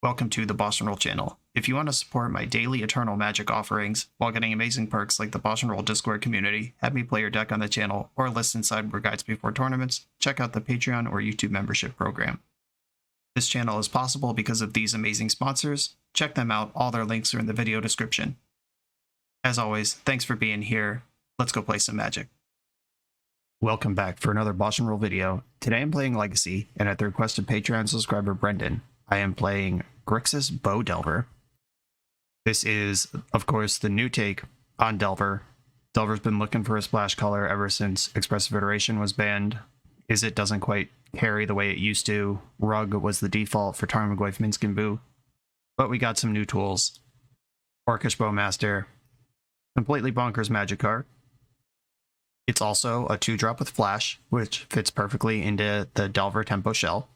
Welcome to the BoshNRoll channel. If you want to support my daily Eternal Magic offerings while getting amazing perks like the BoshNRoll Discord community, have me play your deck on the channel, or listen sideboard guides before tournaments, check out the Patreon or YouTube membership program. This channel is possible because of these amazing sponsors. Check them out, all their links are in the video description. As always, thanks for being here. Let's go play some Magic. Welcome back for another BoshNRoll video. Today I'm playing Legacy, and at the request of Patreon subscriber Brendan, I am playing Grixis Bow Delver. This is, of course, the new take on Delver. Delver's been looking for a splash color ever since Expressive Iteration was banned. It doesn't quite carry the way it used to. Rug was the default for Tarmogoyf, Minsc, and Boo. But we got some new tools. Orcish Bowmaster. Completely bonkers magic card. It's also a 2-drop with Flash, which fits perfectly into the Delver Tempo Shell.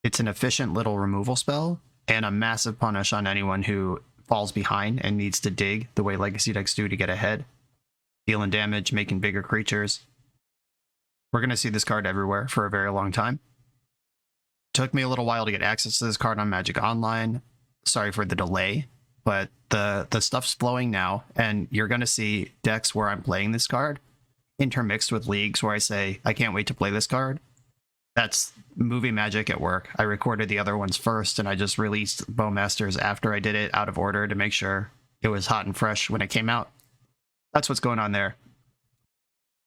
It's an efficient little removal spell, and a massive punish on anyone who falls behind and needs to dig the way Legacy decks do to get ahead. Dealing damage, making bigger creatures. We're going to see this card everywhere for a very long time. Took me a little while to get access to this card on Magic Online. Sorry for the delay, but the stuff's flowing now, and you're going to see decks where I'm playing this card intermixed with leagues where I say, I can't wait to play this card. That's movie magic at work. I recorded the other ones first, and I just released Bowmasters after I did it out of order to make sure it was hot and fresh when it came out. That's what's going on there.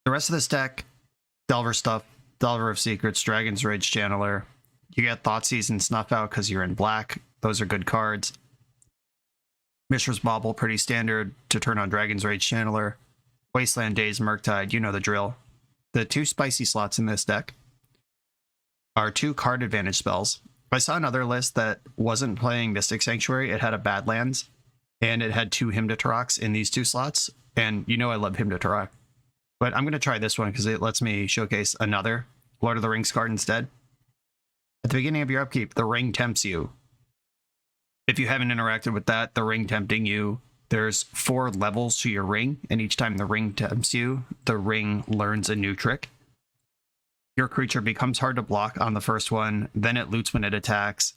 The rest of this deck, Delver stuff, Delver of Secrets, Dragon's Rage Channeler. You get Thoughtseize and Snuff out because you're in black. Those are good cards. Mishra's Bauble, pretty standard to turn on Dragon's Rage Channeler. Wasteland Daze, Murktide, you know the drill. The two spicy slots in this deck are 2 card advantage spells. I saw another list that wasn't playing Mystic Sanctuary. It had a Badlands, and it had 2 Hymn to Tarax in these 2 slots. And you know I love Hymn to Tarax. But I'm going to try this one because it lets me showcase another Lord of the Rings card instead. At the beginning of your upkeep, the ring tempts you. If you haven't interacted with that, the ring tempting you, there's 4 levels to your ring, and each time the ring tempts you, the ring learns a new trick. Your creature becomes hard to block on the first one, then it loots when it attacks,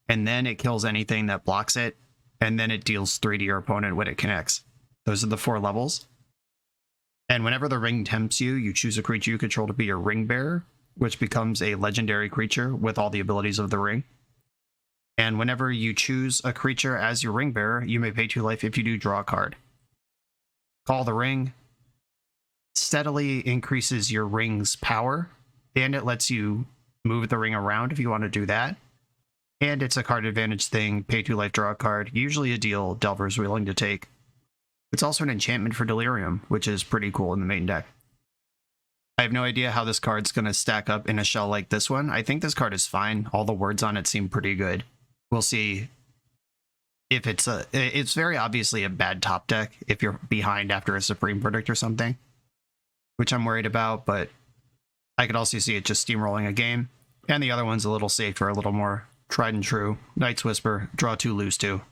and then it kills anything that blocks it, and then it deals 3 to your opponent when it connects. Those are the 4 levels. And whenever the ring tempts you, you choose a creature you control to be your ring bearer, which becomes a legendary creature with all the abilities of the ring. And whenever you choose a creature as your ring bearer, you may pay 2 life if you do draw a card. Call the ring. Steadily increases your ring's power, and it lets you move the ring around if you want to do that. And it's a card advantage thing, pay 2 life, draw a card, usually a deal Delver's willing to take. It's also an enchantment for Delirium, which is pretty cool in the main deck. I have no idea how this card's going to stack up in a shell like this one. I think this card is fine. All the words on it seem pretty good. We'll see if it's very obviously a bad top deck if you're behind after a Supreme Verdict or something, which I'm worried about, but I could also see it just steamrolling a game. And the other one's a little safer, a little more tried and true. Night's Whisper, draw 2, lose 2.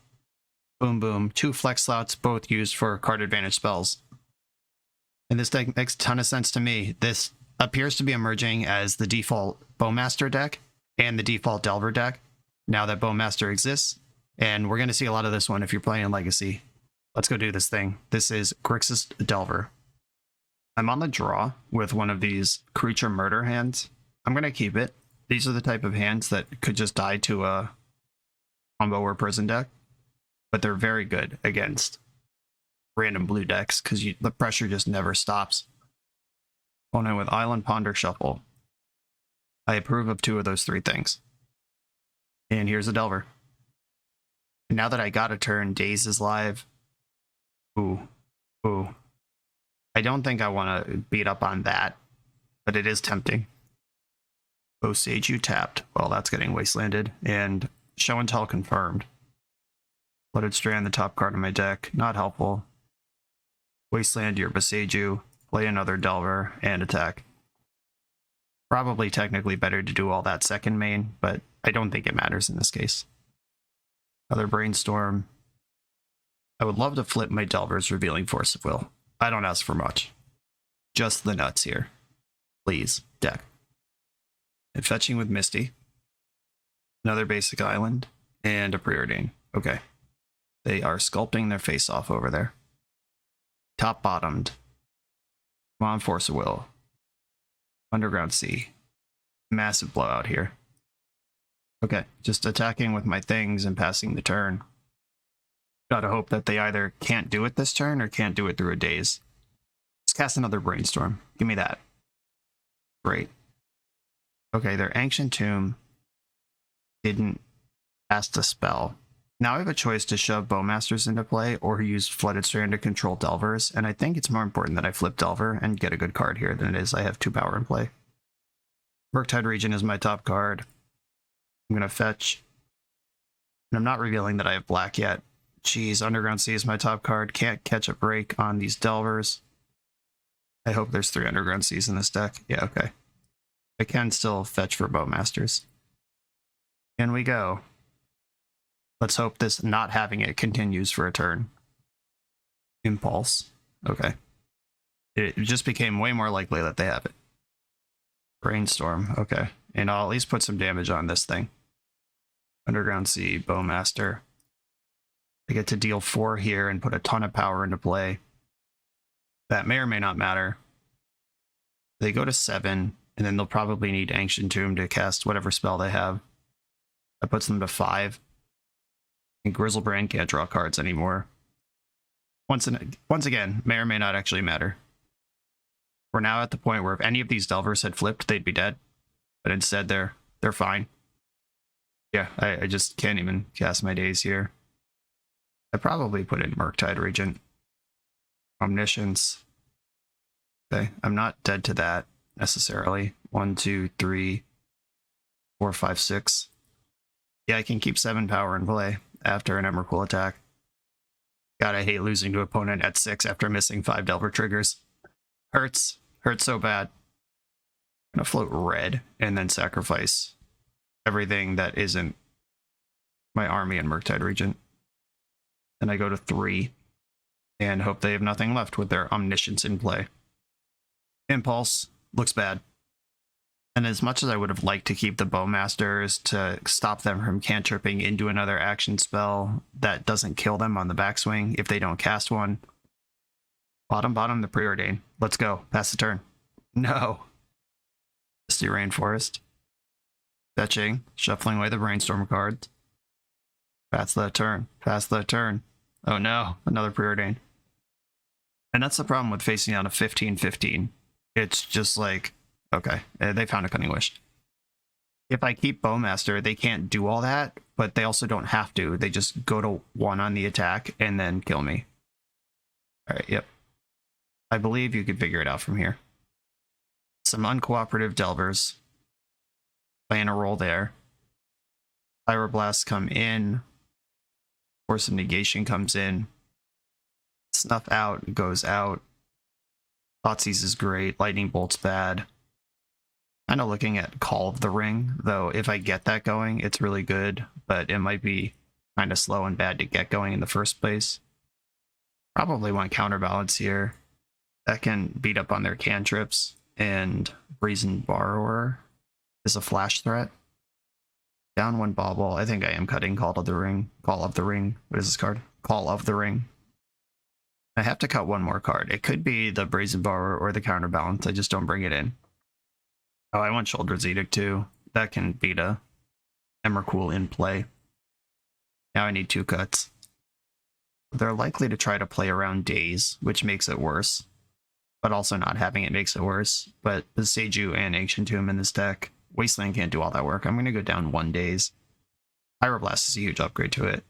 Boom, boom. 2 flex slots, both used for card advantage spells. And this deck makes a ton of sense to me. This appears to be emerging as the default Bowmaster deck and the default Delver deck, now that Bowmaster exists. And we're going to see a lot of this one if you're playing Legacy. Let's go do this thing. This is Grixis Delver. I'm on the draw with one of these creature murder hands. I'm going to keep it. These are the type of hands that could just die to a combo or prison deck, but they're very good against random blue decks because the pressure just never stops. Opponent with Island, Ponder, Shuffle. I approve of 2 of those 3 things. And here's a Delver. And now that I got a turn, Daze is live. Ooh. Ooh. I don't think I want to beat up on that, but it is tempting. Sage you tapped. Well, that's getting wastelanded. And Show and Tell confirmed. Blooded Strand, the top card of my deck. Not helpful. Wasteland your Boseiju. Play another Delver and attack. Probably technically better to do all that second main, but I don't think it matters in this case. Another Brainstorm. I would love to flip my Delver's Revealing Force of Will. I don't ask for much. Just the nuts here. Please, deck. And fetching with Misty. Another basic island. And a Preordain. Okay. They are sculpting their face off over there. Top bottomed. Come on, Force of Will. Underground Sea. Massive blowout here. Okay, just attacking with my things and passing the turn. Gotta hope that they either can't do it this turn or can't do it through a daze. Just cast another Brainstorm. Give me that. Great. Okay, their Ancient Tomb didn't cast a spell. Now I have a choice to shove Bowmasters into play or use Flooded Strand to control Delvers, and I think it's more important that I flip Delver and get a good card here than it is I have 2 power in play. Murktide Region is my top card. I'm going to fetch. And I'm not revealing that I have black yet. Jeez, Underground Sea is my top card. Can't catch a break on these Delvers. I hope there's 3 Underground Seas in this deck. Yeah, okay. I can still fetch for Bowmasters. In we go. Let's hope this not having it continues for a turn. Impulse. Okay. It just became way more likely that they have it. Brainstorm. Okay. And I'll at least put some damage on this thing. Underground Sea, Bowmaster. I get to deal 4 here and put a ton of power into play. That may or may not matter. They go to 7, and then they'll probably need Ancient Tomb to cast whatever spell they have. That puts them to 5. And Grizzlebrand can't draw cards anymore. Once again, may or may not actually matter. We're now at the point where if any of these Delvers had flipped, they'd be dead. But instead, they're fine. Yeah, I just can't even cast my days here. I probably put in Murktide Regent. Omniscience. Okay, I'm not dead to that necessarily. 1, 2, 3, 4, 5, 6. Yeah, I can keep 7 power in play after an Emrakul attack. God, I hate losing to opponent at 6 after missing 5 Delver triggers. Hurts. Hurts so bad. I'm gonna float red and then sacrifice everything that isn't my army and Murktide Regent. Then I go to 3 and hope they have nothing left with their Omniscience in play. Impulse looks bad. And as much as I would have liked to keep the Bowmasters to stop them from cantripping into another action spell that doesn't kill them on the backswing if they don't cast one. Bottom, the Preordain. Let's go. Pass the turn. No. Misty Rainforest. Fetching. Shuffling away the Brainstorm cards. Pass the turn. Pass the turn. Oh no. Another Preordain. And that's the problem with facing down a 15-15. It's just like, okay, they found a Cunning Wish. If I keep Bowmaster, they can't do all that, but they also don't have to. They just go to 1 on the attack and then kill me. Alright, yep. I believe you could figure it out from here. Some uncooperative Delvers. Playing a role there. Pyroblasts come in. Force of Negation comes in. Snuff out goes out. Thoughtseize is great. Lightning Bolt's bad. Kind of looking at Call of the Ring, though if I get that going, it's really good, but it might be kind of slow and bad to get going in the first place. Probably want Counterbalance here. That can beat up on their cantrips, and Brazen Borrower is a flash threat. Down 1 Bauble. I think I am cutting Call of the Ring. Call of the Ring. What is this card? Call of the Ring. I have to cut 1 more card. It could be the Brazen Borrower or the Counterbalance. I just don't bring it in. Oh, I want Shoulder's Edict too. That can beat a Emrakul in play. Now I need 2 cuts. They're likely to try to play around Daze, which makes it worse. But also not having it makes it worse. But the Seiju and Ancient Tomb in this deck, Wasteland can't do all that work. I'm going to go down 1 Daze. Pyroblast is a huge upgrade to it.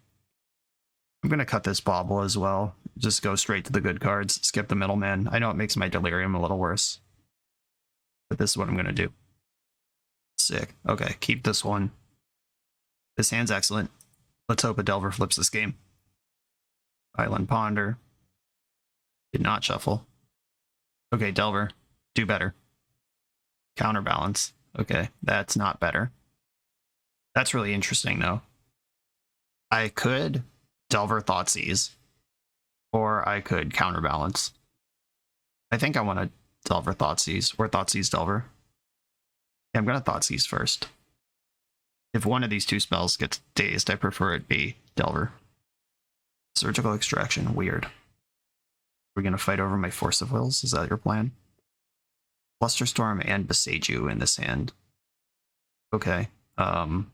I'm going to cut this Bauble as well. Just go straight to the good cards. Skip the middleman. I know it makes my Delirium a little worse. But this is what I'm going to do. Sick. Okay, keep this one. This hand's excellent. Let's hope a Delver flips this game. Island Ponder. Did not shuffle. Okay, Delver. Do better. Counterbalance. Okay, that's not better. That's really interesting, though. I could Delver Thoughtseize, or I could Counterbalance. I think I want to Delver Thoughtseize, or Thoughtseize Delver. Yeah, I'm going to Thoughtseize first. If one of these two spells gets dazed, I prefer it be Delver. Surgical Extraction, weird. We're gonna fight over my Force of Wills? Is that your plan? Flusterstorm and Beseiju in this hand. Okay. That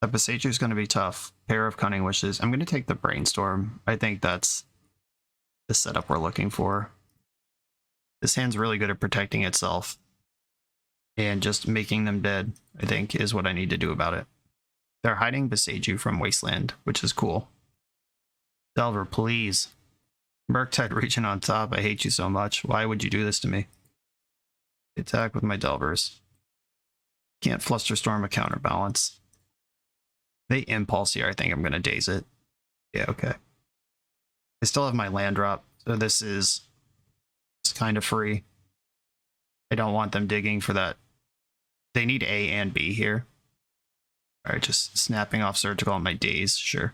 Beseiju is gonna be tough. Pair of Cunning Wishes. I'm gonna take the Brainstorm. I think that's the setup we're looking for. This hand's really good at protecting itself. And just making them dead, I think, is what I need to do about it. They're hiding Beseiju from Wasteland, which is cool. Delver, please. Murktide region on top. I hate you so much. Why would you do this to me? Attack with my Delvers. Can't Flusterstorm a counterbalance. They Impulse here. I think I'm going to daze it. Yeah, okay. I still have my land drop, so this is kind of free. I don't want them digging for that. They need A and B here. Alright, just snapping off Surgical on my daze, sure.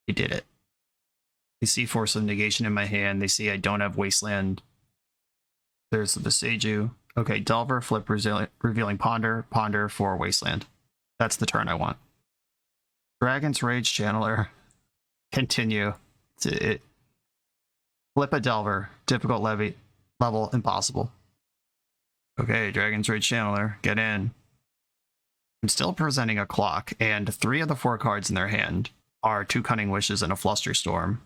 They did it. They see Force of Negation in my hand. They see I don't have Wasteland. There's the Beseiju. Okay, Delver, flip, revealing Ponder, Ponder for Wasteland. That's the turn I want. Dragon's Rage Channeler. Continue. Flip a Delver. Difficult level, impossible. Okay, Dragon's Rage Channeler, get in. I'm still presenting a Clock, and 3 of the 4 cards in their hand are 2 Cunning Wishes and a Flusterstorm,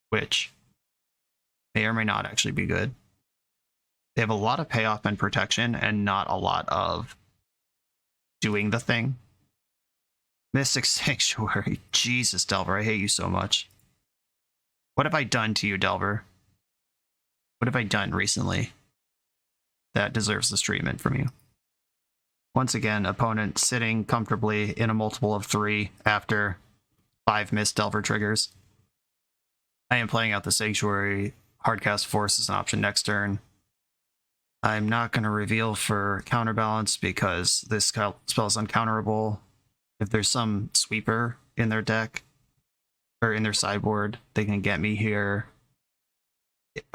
which may or may not actually be good. They have a lot of payoff and protection, and not a lot of doing the thing. Mystic Sanctuary. Jesus, Delver, I hate you so much. What have I done to you, Delver? What have I done recently that deserves this treatment from you? Once again, opponent sitting comfortably in a multiple of 3 after 5 missed Delver triggers. I am playing out the Sanctuary. Hardcast Force is an option next turn. I'm not going to reveal for counterbalance because this spell is uncounterable. If there's some sweeper in their deck, or in their sideboard, they can get me here.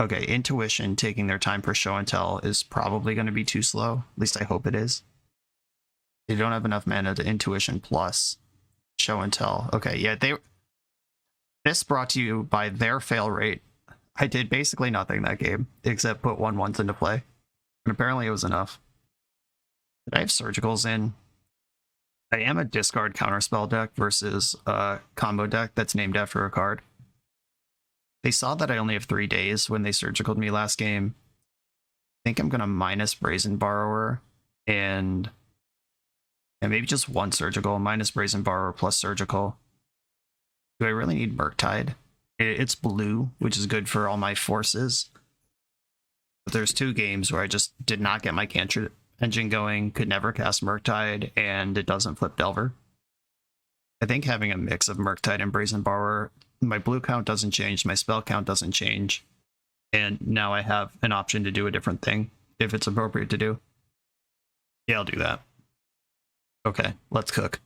Okay, Intuition taking their time for show and tell is probably going to be too slow. At least I hope it is. They don't have enough mana to Intuition plus show and tell. Okay, yeah, this brought to you by their fail rate. I did basically nothing that game, except put 1/1s into play. And apparently it was enough. Did I have Surgicals in? I am a discard counterspell deck versus a combo deck that's named after a card. They saw that I only have 3 days when they Surgicaled me last game. I think I'm going to minus Brazen Borrower and maybe just 1 Surgical, minus Brazen Borrower plus Surgical. Do I really need Murktide? It's blue, which is good for all my forces. But there's 2 games where I just did not get my cantrip engine going, could never cast Murktide, and it doesn't flip Delver. I think having a mix of Murktide and Brazen Borrower, my blue count doesn't change, my spell count doesn't change, and now I have an option to do a different thing, if it's appropriate to do. Yeah, I'll do that. Okay, let's cook.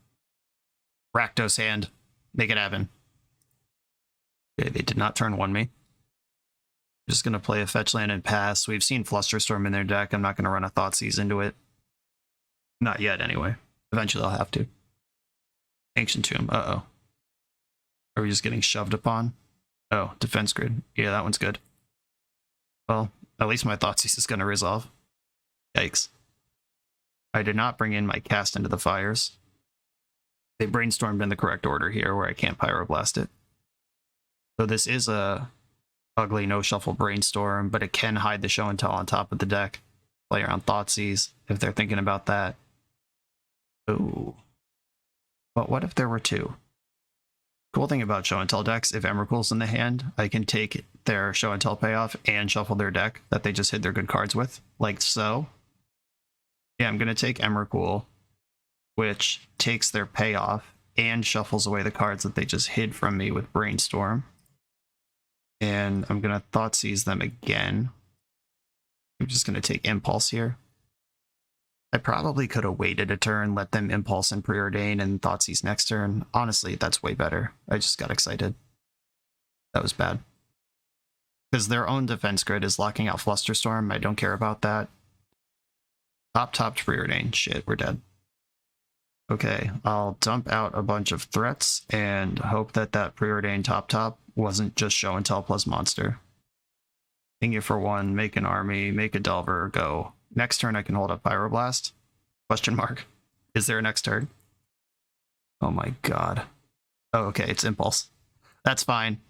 Rakdos hand. Make it happen. Okay, they did not turn 1 me. Just going to play a fetch land and pass. We've seen Flusterstorm in their deck. I'm not going to run a Thoughtseize into it. Not yet, anyway. Eventually I'll have to. Ancient Tomb. Uh-oh. Are we just getting shoved upon? Oh, Defense Grid. Yeah, that one's good. Well, at least my Thoughtseize is going to resolve. Yikes. I did not bring in my Cast into the Fires. They brainstormed in the correct order here, where I can't Pyroblast it. So this is a ugly no-shuffle Brainstorm, but it can hide the show and tell on top of the deck. Play around Thoughtseize, if they're thinking about that. Ooh. But what if there were 2? Cool thing about show and tell decks, if Emrakul's in the hand, I can take their show and tell payoff and shuffle their deck that they just hid their good cards with, like so. Yeah, I'm going to take Emrakul, which takes their payoff and shuffles away the cards that they just hid from me with Brainstorm. And I'm going to Thoughtseize them again. I'm just going to take Impulse here. I probably could have waited a turn, let them Impulse and Preordain and Thoughtseize next turn. Honestly, that's way better. I just got excited. That was bad. Because their own defense grid is locking out Flusterstorm. I don't care about that. Top Preordain. Shit, we're dead. Okay, I'll dump out a bunch of threats and hope that that preordained top wasn't just show and tell plus monster. Ping it for 1, make an army, make a delver, go. Next turn I can hold up Pyroblast? Question mark. Is there a next turn? Oh my god. Oh, okay, it's Impulse. That's fine.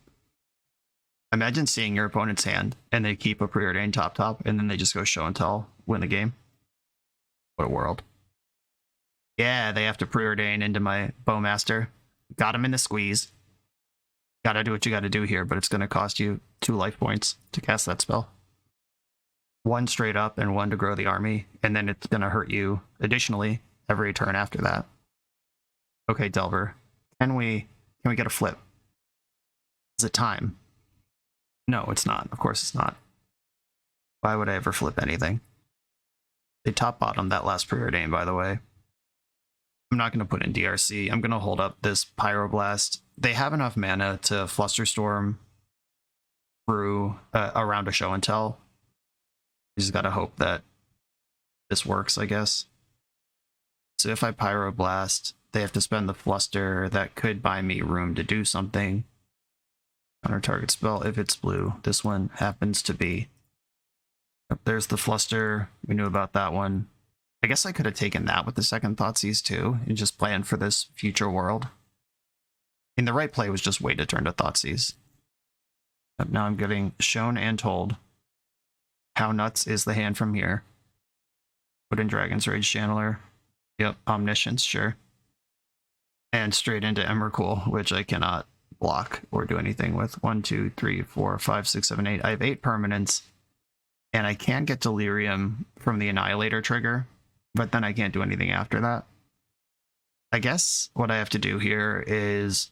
Imagine seeing your opponent's hand and they keep a preordained top and then they just go show and tell, win the game. What a world. Yeah, they have to preordain into my Bowmaster. Got him in the squeeze. Gotta do what you gotta do here, but it's gonna cost you 2 life points to cast that spell. 1 straight up and 1 to grow the army, and then it's gonna hurt you additionally every turn after that. Okay, Delver. Can we get a flip? Is it time? No, it's not. Of course it's not. Why would I ever flip anything? They top bottom that last preordain, by the way. I'm not going to put in DRC. I'm going to hold up this Pyroblast. They have enough mana to Flusterstorm through around a show and tell. You just got to hope that this works, I guess. So if I Pyroblast, they have to spend the Fluster. That could buy me room to do something. Counter target spell if it's blue. This one happens to be. There's the Fluster. We knew about that one. I guess I could have taken that with the second Thoughtseize too, and just planned for this future world. And the right play was just wait a turn to Thoughtseize. But now I'm getting shown and told. How nuts is the hand from here? Put in Dragon's Rage Channeler. Yep, Omniscience, sure. And straight into Emrakul, which I cannot block or do anything with. 1, 2, 3, 4, 5, 6, 7, 8. I have 8 permanents. And I can get Delirium from the Annihilator trigger, but then I can't do anything after that. I guess what I have to do here is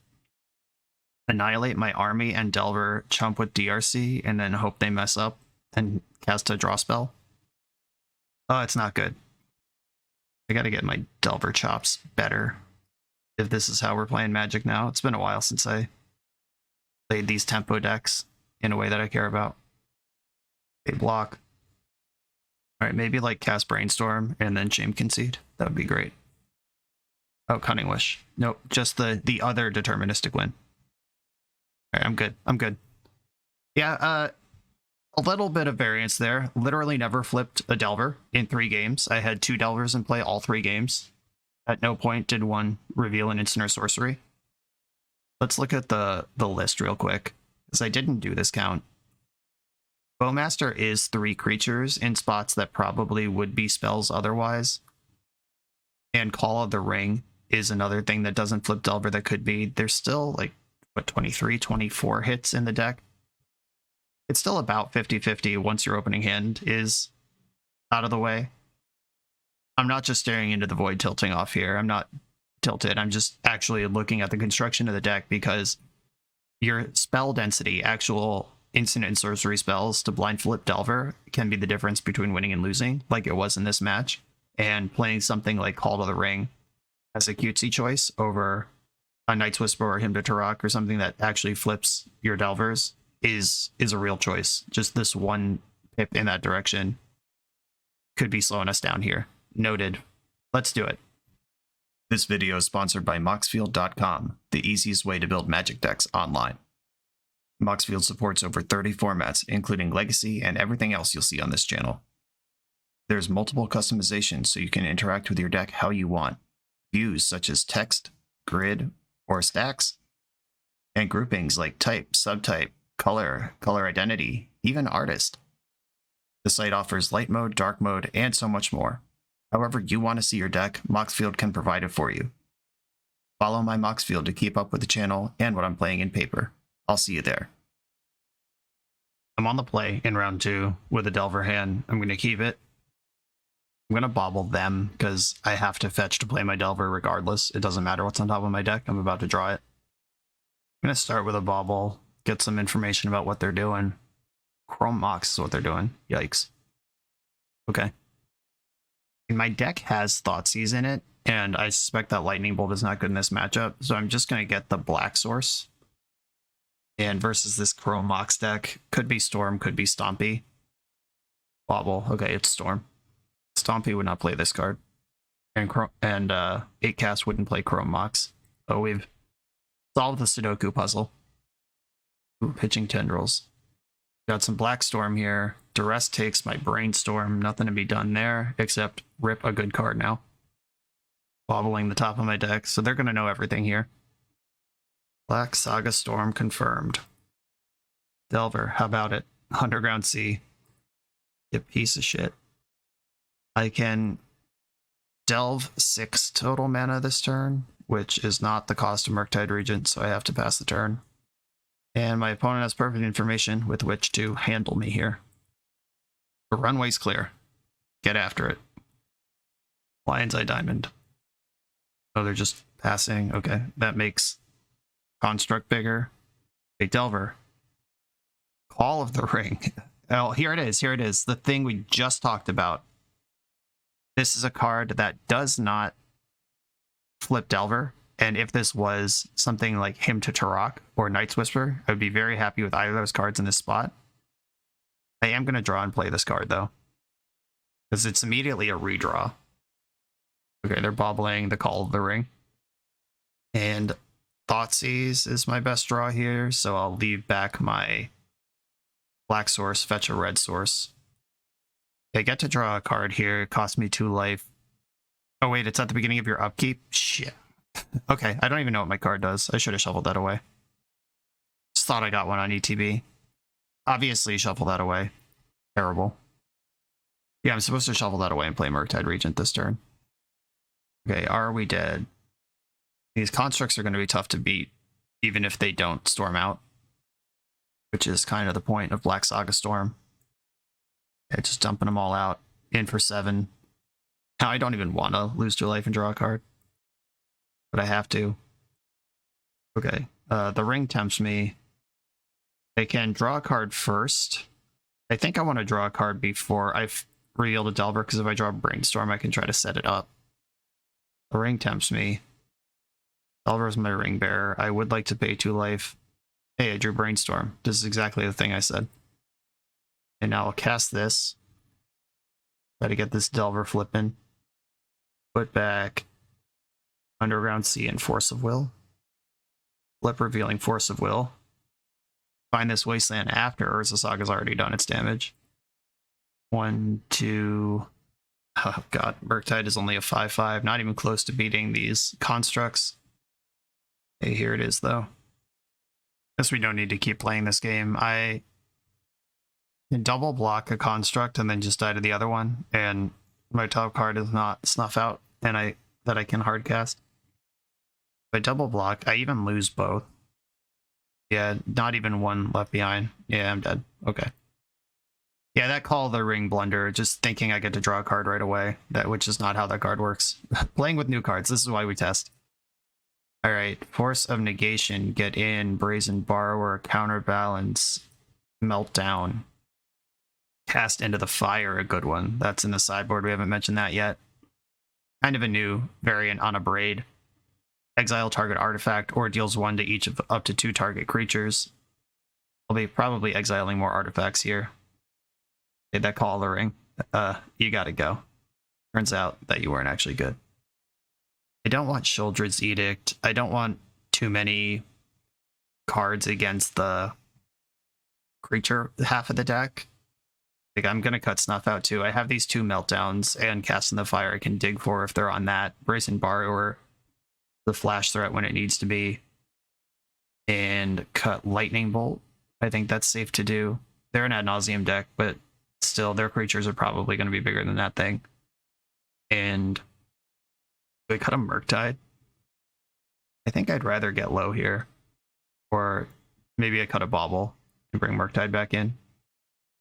annihilate my army and Delver, chump with DRC, and then hope they mess up and cast a draw spell. Oh, it's not good. I gotta get my Delver chops better if this is how we're playing Magic now. It's been a while since I played these tempo decks in a way that I care about. Okay, block. Alright, maybe like cast Brainstorm and then Shame Concede. That would be great. Oh, Cunning Wish. Nope, just the other deterministic win. Alright, I'm good. I'm good. Yeah, a little bit of variance there. Literally never flipped a Delver in 3 games. I had 2 Delvers in play all 3 games. At no point did one reveal an instant or sorcery. Let's look at the list real quick, because I didn't do this count. Bowmaster is 3 creatures in spots that probably would be spells otherwise. And Call of the Ring is another thing that doesn't flip Delver that could be. There's still like, what, 23, 24 hits in the deck? It's still about 50-50 once your opening hand is out of the way. I'm not just staring into the void tilting off here. I'm not tilted. I'm just actually looking at the construction of the deck, because your spell density, actual instant and sorcery spells to blind flip Delver, can be the difference between winning and losing, like it was in this match. And playing something like Call to the Ring as a cutesy choice over a Night's Whisper or Hymn to Turok or something that actually flips your Delvers is a real choice. Just this one pip in that direction could be slowing us down here. Noted. Let's do it. This video is sponsored by Moxfield.com, the easiest way to build Magic decks online. Moxfield supports over 30 formats, including Legacy and everything else you'll see on this channel. There's multiple customizations so you can interact with your deck how you want. Views such as text, grid, or stacks. And groupings like type, subtype, color, color identity, even artist. The site offers light mode, dark mode, and so much more. However you want to see your deck, Moxfield can provide it for you. Follow my Moxfield to keep up with the channel and what I'm playing in paper. I'll see you there. I'm on the play in round 2 with a Delver hand. I'm going to keep it. I'm going to bobble them because I have to fetch to play my Delver regardless. It doesn't matter what's on top of my deck. I'm about to draw it. I'm going to start with a bobble, get some information about what they're doing. Chrome Mox is what they're doing. Yikes. Okay. My deck has Thoughtseize in it, and I suspect that Lightning Bolt is not good in this matchup, so I'm just going to get the Black Source. And versus this Chrome Mox deck, could be Storm, could be Stompy. Bobble. Okay, it's Storm. Stompy would not play this card. and 8 cast wouldn't play Chrome Mox. So we've solved the Sudoku puzzle. Ooh, pitching tendrils. Got some Black Storm here. Duress takes my Brainstorm. Nothing to be done there except rip a good card now. Wobbling the top of my deck, so they're going to know everything here. Black Saga Storm confirmed. Delver, how about it? Underground Sea. You piece of shit. I can delve 6 total mana this turn, which is not the cost of Murktide Regent, so I have to pass the turn. And my opponent has perfect information with which to handle me here. The runway's clear. Get after it. Lion's Eye Diamond. Oh, they're just passing. Okay, that makes Construct bigger. Okay, Delver. Call of the Ring. Oh, here it is. Here it is. The thing we just talked about. This is a card that does not flip Delver. And if this was something like Hymn to Turok or Night's Whisper, I would be very happy with either of those cards in this spot. I am going to draw and play this card, though. Because it's immediately a redraw. Okay, they're bobbling the Call of the Ring. And Thoughtseize is my best draw here, so I'll leave back my black source, fetch a red source. I get to draw a card here. It costs me 2 life. Oh, wait, it's at the beginning of your upkeep? Shit. Okay, I don't even know what my card does. I should have shuffled that away. Just thought I got one on ETB. Obviously, shuffle that away. Terrible. Yeah, I'm supposed to shuffle that away and play Murktide Regent this turn. Okay, are we dead? These constructs are going to be tough to beat, even if they don't storm out. Which is kind of the point of Black Saga Storm. Okay, just dumping them all out. In for 7. Now I don't even want to lose 2 life and draw a card. But I have to. Okay, the ring tempts me. I can draw a card first. I think I want to draw a card before I've revealed a Delver, because if I draw a Brainstorm, I can try to set it up. The ring tempts me. Delver is my ring bearer. I would like to pay 2 life. Hey, I drew Brainstorm. This is exactly the thing I said. And now I'll cast this. Try to get this Delver flipping. Put back Underground Sea and Force of Will. Flip, revealing Force of Will. Find this Wasteland after Urza Saga's already done its damage. 1, 2... Oh god, Murktide is only a 5/5, not even close to beating these constructs. Hey, here it is though. Guess we don't need to keep playing this game. I can double block a construct and then just die to the other one, and my top card is not Snuff Out, and I can hard cast. If I double block, I even lose both. Yeah, not even one left behind. Yeah, I'm dead. Okay. Yeah, that Call of the Ring blunder, just thinking I get to draw a card right away, which is not how that card works. Playing with new cards, this is why we test. Alright, Force of Negation, get in, Brazen Borrower, Counterbalance, Meltdown. Cast Into the Fire, a good one. That's in the sideboard, we haven't mentioned that yet. Kind of a new variant on a Braid. Exile target artifact, or deals 1 to each of up to 2 target creatures. I'll be probably exiling more artifacts here. Okay, that Call of the Ring. You gotta go. Turns out that you weren't actually good. I don't want Sheoldred's Edict. I don't want too many cards against the creature half of the deck. Like, I'm gonna cut Snuff Out too. I have these 2 Meltdowns and Cast in the Fire I can dig for if they're on that. Brazen Borrower, the flash threat when it needs to be. And cut Lightning Bolt. I think that's safe to do. They're an Ad Nauseam deck, but still, their creatures are probably going to be bigger than that thing. And do I cut a Murktide? I think I'd rather get low here. Or maybe I cut a Bauble and bring Murktide back in.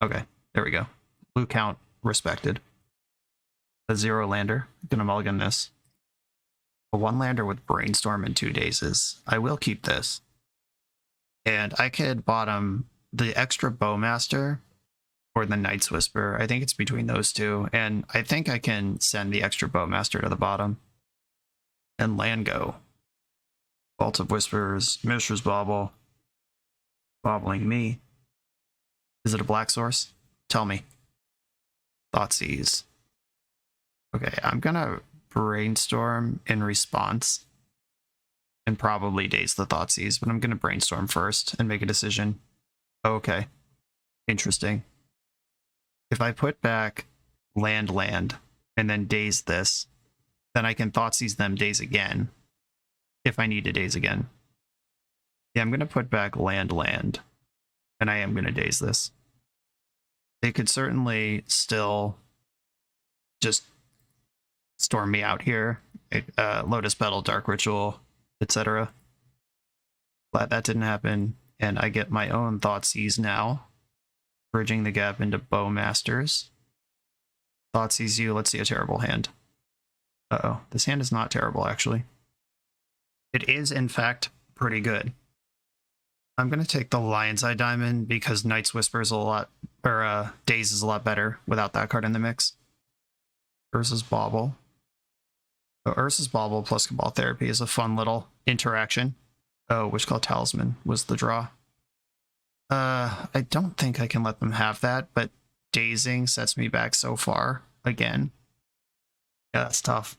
Okay, there we go. Blue count respected. A 0 lander. Gonna mulligan this. A 1 lander with Brainstorm and 2 Dazes. I will keep this. And I could bottom the extra Bowmaster or the Night's Whisper. I think it's between those two. And I think I can send the extra Bowmaster to the bottom. And land go. Vault of Whispers, Mishra's Bauble. Bobbling me. Is it a black source? Tell me. Thoughtseize. Okay, I'm gonna brainstorm in response and probably daze the Thoughtseize, but I'm going to brainstorm first and make a decision. Okay. Interesting. If I put back land, and then daze this, then I can Thoughtseize them, daze again, if I need to daze again. Yeah, I'm going to put back land, and I am going to daze this. They could certainly still just storm me out here. Lotus Petal, Dark Ritual, etc. Glad that didn't happen, and I get my own Thoughtseize now, bridging the gap into Bowmasters. Thoughtseize you, let's see a terrible hand. Uh-oh, this hand is not terrible, actually. It is, in fact, pretty good. I'm going to take the Lion's Eye Diamond because Night's Whisper is a lot, or Daze is a lot better without that card in the mix. Ursa's Bauble. So Ursa's Bauble plus Cabal Therapy is a fun little interaction. Oh, Wishclaw Talisman was the draw. I don't think I can let them have that, but dazing sets me back so far again. Yeah, that's tough.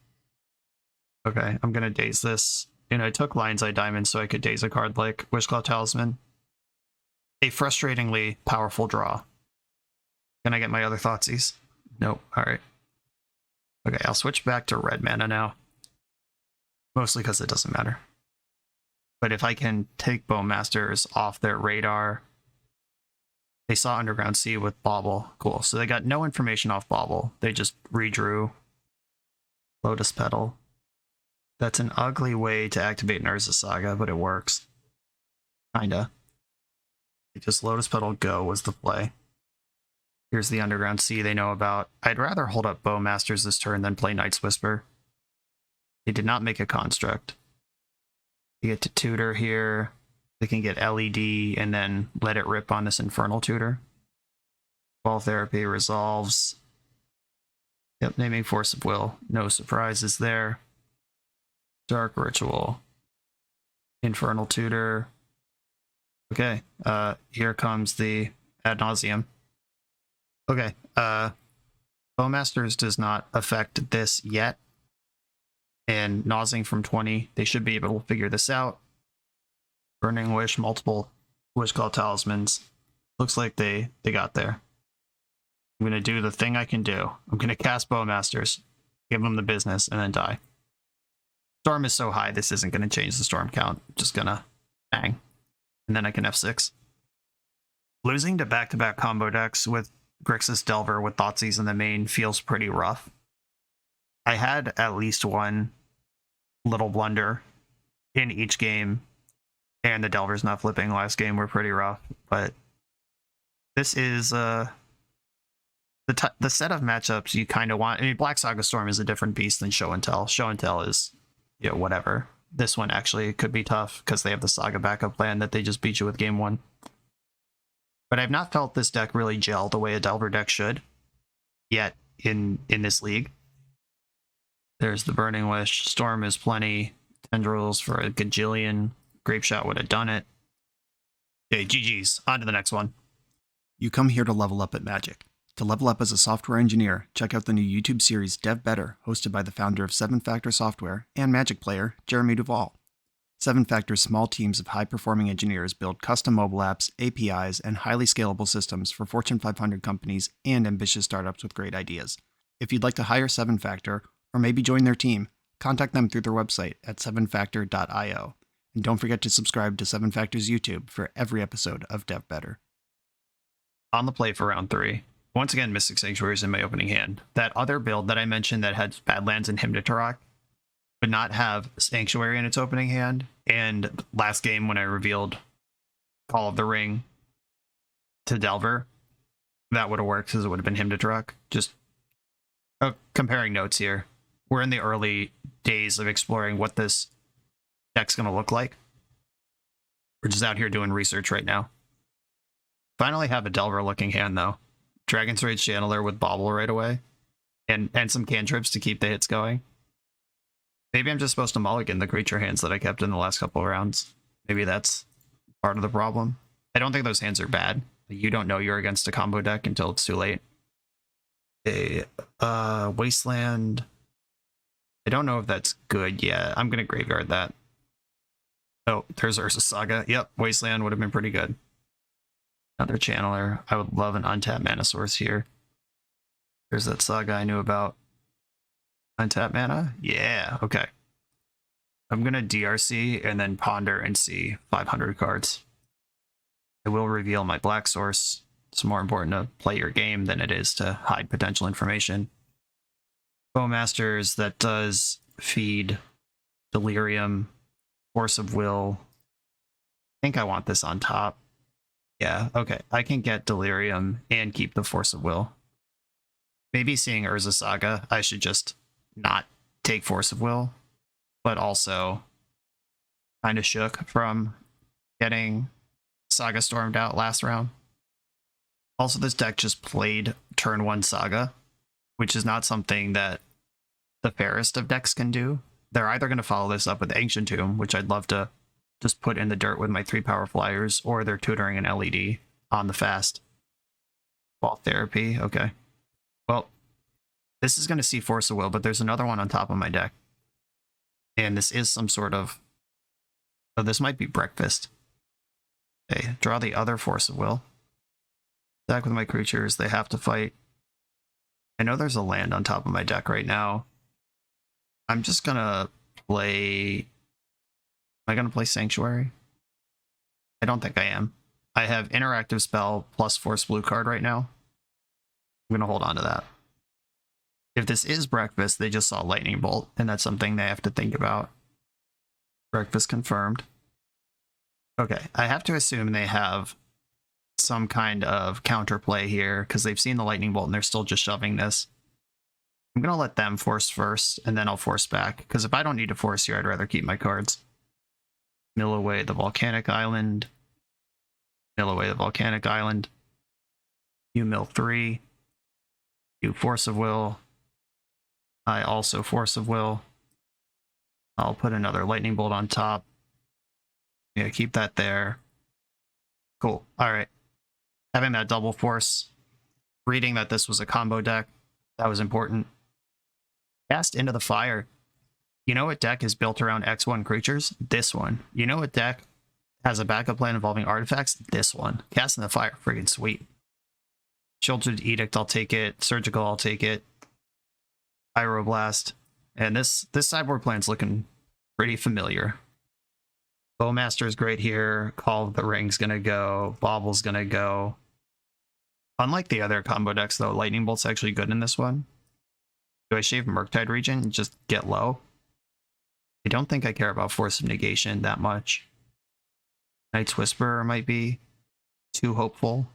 Okay, I'm going to daze this. And I took Lion's Eye Diamond so I could daze a card like Wishclaw Talisman. A frustratingly powerful draw. Can I get my other Thoughtseize? Nope. Alright. Okay, I'll switch back to red mana now. Mostly because it doesn't matter. But if I can take Bowmasters off their radar... They saw Underground Sea with Bauble. Cool. So they got no information off Bauble. They just redrew Lotus Petal. That's an ugly way to activate an Urza Saga, but it works. Kinda. Just Lotus Petal go was the play. Here's the Underground Sea they know about. I'd rather hold up Bowmasters this turn than play Night's Whisper. They did not make a construct. You get to tutor here. They can get LED and then let it rip on this Infernal Tutor. Ball Therapy resolves. Yep, naming Force of Will. No surprises there. Dark Ritual. Infernal Tutor. Okay, here comes the Ad Nauseam. Okay, Bowmasters does not affect this yet. And Nausing from 20, they should be able to figure this out. Burning Wish, multiple Wishclaw Talismans. Looks like they got there. I'm going to do the thing I can do. I'm going to cast Bowmasters, give them the business, and then die. Storm is so high, this isn't going to change the storm count. Just going to bang. And then I can F6. Losing to back-to-back combo decks with Grixis Delver with Thoughtseize in the main feels pretty rough. I had at least one little blunder in each game, and the Delvers not flipping last game were pretty rough, but this is the set of matchups you kind of want. I mean, Black Saga Storm is a different beast than Show and Tell. Show and Tell is, you know, whatever. This one actually could be tough because they have the Saga backup plan that they just beat you with game one. But I've not felt this deck really gel the way a Delver deck should yet in this league. There's the Burning Wish. Storm is plenty. Tendrils for a gajillion. Grape Shot would have done it. Okay, GG's. On to the next one. You come here to level up at Magic. To level up as a software engineer, check out the new YouTube series Dev Better, hosted by the founder of 7 Factor Software and Magic player, Jeremy Duvall. 7 Factor's small teams of high-performing engineers build custom mobile apps, APIs, and highly scalable systems for Fortune 500 companies and ambitious startups with great ideas. If you'd like to hire 7 Factor, or maybe join their team, contact them through their website at 7factor.io. And don't forget to subscribe to 7 Factor's YouTube for every episode of Dev Better. On the play for round 3. Once again, Mystic Sanctuary is in my opening hand. That other build that I mentioned that had Badlands and Hymn to Turok would not have Sanctuary in its opening hand. And last game when I revealed Call of the Ring to Delver, that would have worked because it would have been Hymn to Turok. Just comparing notes here. We're in the early days of exploring what this deck's going to look like. We're just out here doing research right now. Finally have a Delver looking hand though. Dragon's Rage Channeler with Bauble right away. And some cantrips to keep the hits going. Maybe I'm just supposed to mulligan the creature hands that I kept in the last couple of rounds. Maybe that's part of the problem. I don't think those hands are bad. You don't know you're against a combo deck until it's too late. A Wasteland. I don't know if that's good yet. I'm going to graveyard that. Oh, there's Urza Saga. Yep, Wasteland would have been pretty good. Another channeler. I would love an untapped mana source here. There's that Saga I knew about. Untapped mana? Yeah, okay. I'm going to DRC and then ponder and see 500 cards. I will reveal my black source. It's more important to play your game than it is to hide potential information. Bowmasters, that does feed Delirium, Force of Will. I think I want this on top. Yeah, okay. I can get Delirium and keep the Force of Will. Maybe seeing Urza Saga, I should just not take Force of Will, but also kind of shook from getting Saga stormed out last round. Also, this deck just played turn 1 Saga, which is not something that the fairest of decks can do. They're either going to follow this up with Ancient Tomb, which I'd love to just put in the dirt with my 3 power flyers, or they're tutoring an LED on the fast. Ball Therapy, okay. Well, this is going to see Force of Will, but there's another one on top of my deck. And this is some sort of... Oh, this might be Breakfast. Okay, draw the other Force of Will. Attack with my creatures, they have to fight. I know there's a land on top of my deck right now. I'm just gonna play... Am I gonna play Sanctuary? I don't think I am. I have Interactive Spell plus Force Blue card right now. I'm gonna hold on to that. If this is Breakfast, they just saw Lightning Bolt, and that's something they have to think about. Breakfast confirmed. Okay, I have to assume they have some kind of counterplay here, because they've seen the Lightning Bolt and they're still just shoving this. I'm going to let them force first, and then I'll force back, because if I don't need to force here, I'd rather keep my cards. Mill away the Volcanic Island. Mill away the Volcanic Island. You mill 3. You Force of Will. I also Force of Will. I'll put another Lightning Bolt on top. Yeah, keep that there. Cool. All right. Having that double force, reading that this was a combo deck, that was important. Cast Into the Fire. You know what deck is built around X1 creatures? This one. You know what deck has a backup plan involving artifacts? This one. Cast in the Fire. Friggin' sweet. Sheltered Edict, I'll take it. Surgical, I'll take it. Pyroblast. And this sideboard plan's looking pretty familiar. Bowmaster's great here. Call of the Ring's gonna go. Bobble's gonna go. Unlike the other combo decks, though, Lightning Bolt's actually good in this one. Do I shave Murktide Region and just get low? I don't think I care about Force of Negation that much. Knight's Whisperer might be too hopeful.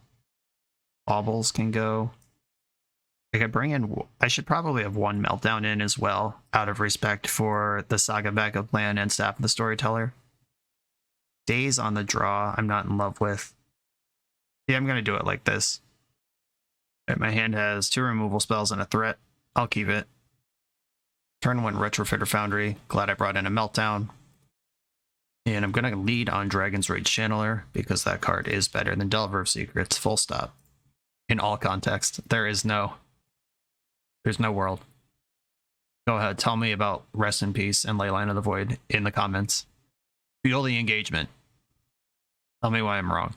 Baubles can go. I could bring in... I should probably have one Meltdown in as well, out of respect for the Saga backup plan and Staff of the Storyteller. Days on the draw, I'm not in love with. Yeah, I'm going to do it like this. Right, my hand has 2 removal spells and a threat. I'll keep it. Turn 1 Retrofitter Foundry. Glad I brought in a Meltdown. And I'm going to lead on Dragon's Rage Channeler, because that card is better than Delver of Secrets, full stop. In all context, there's no world. Go ahead, tell me about Rest in Peace and Leyline of the Void in the comments. Feel the engagement. Tell me why I'm wrong.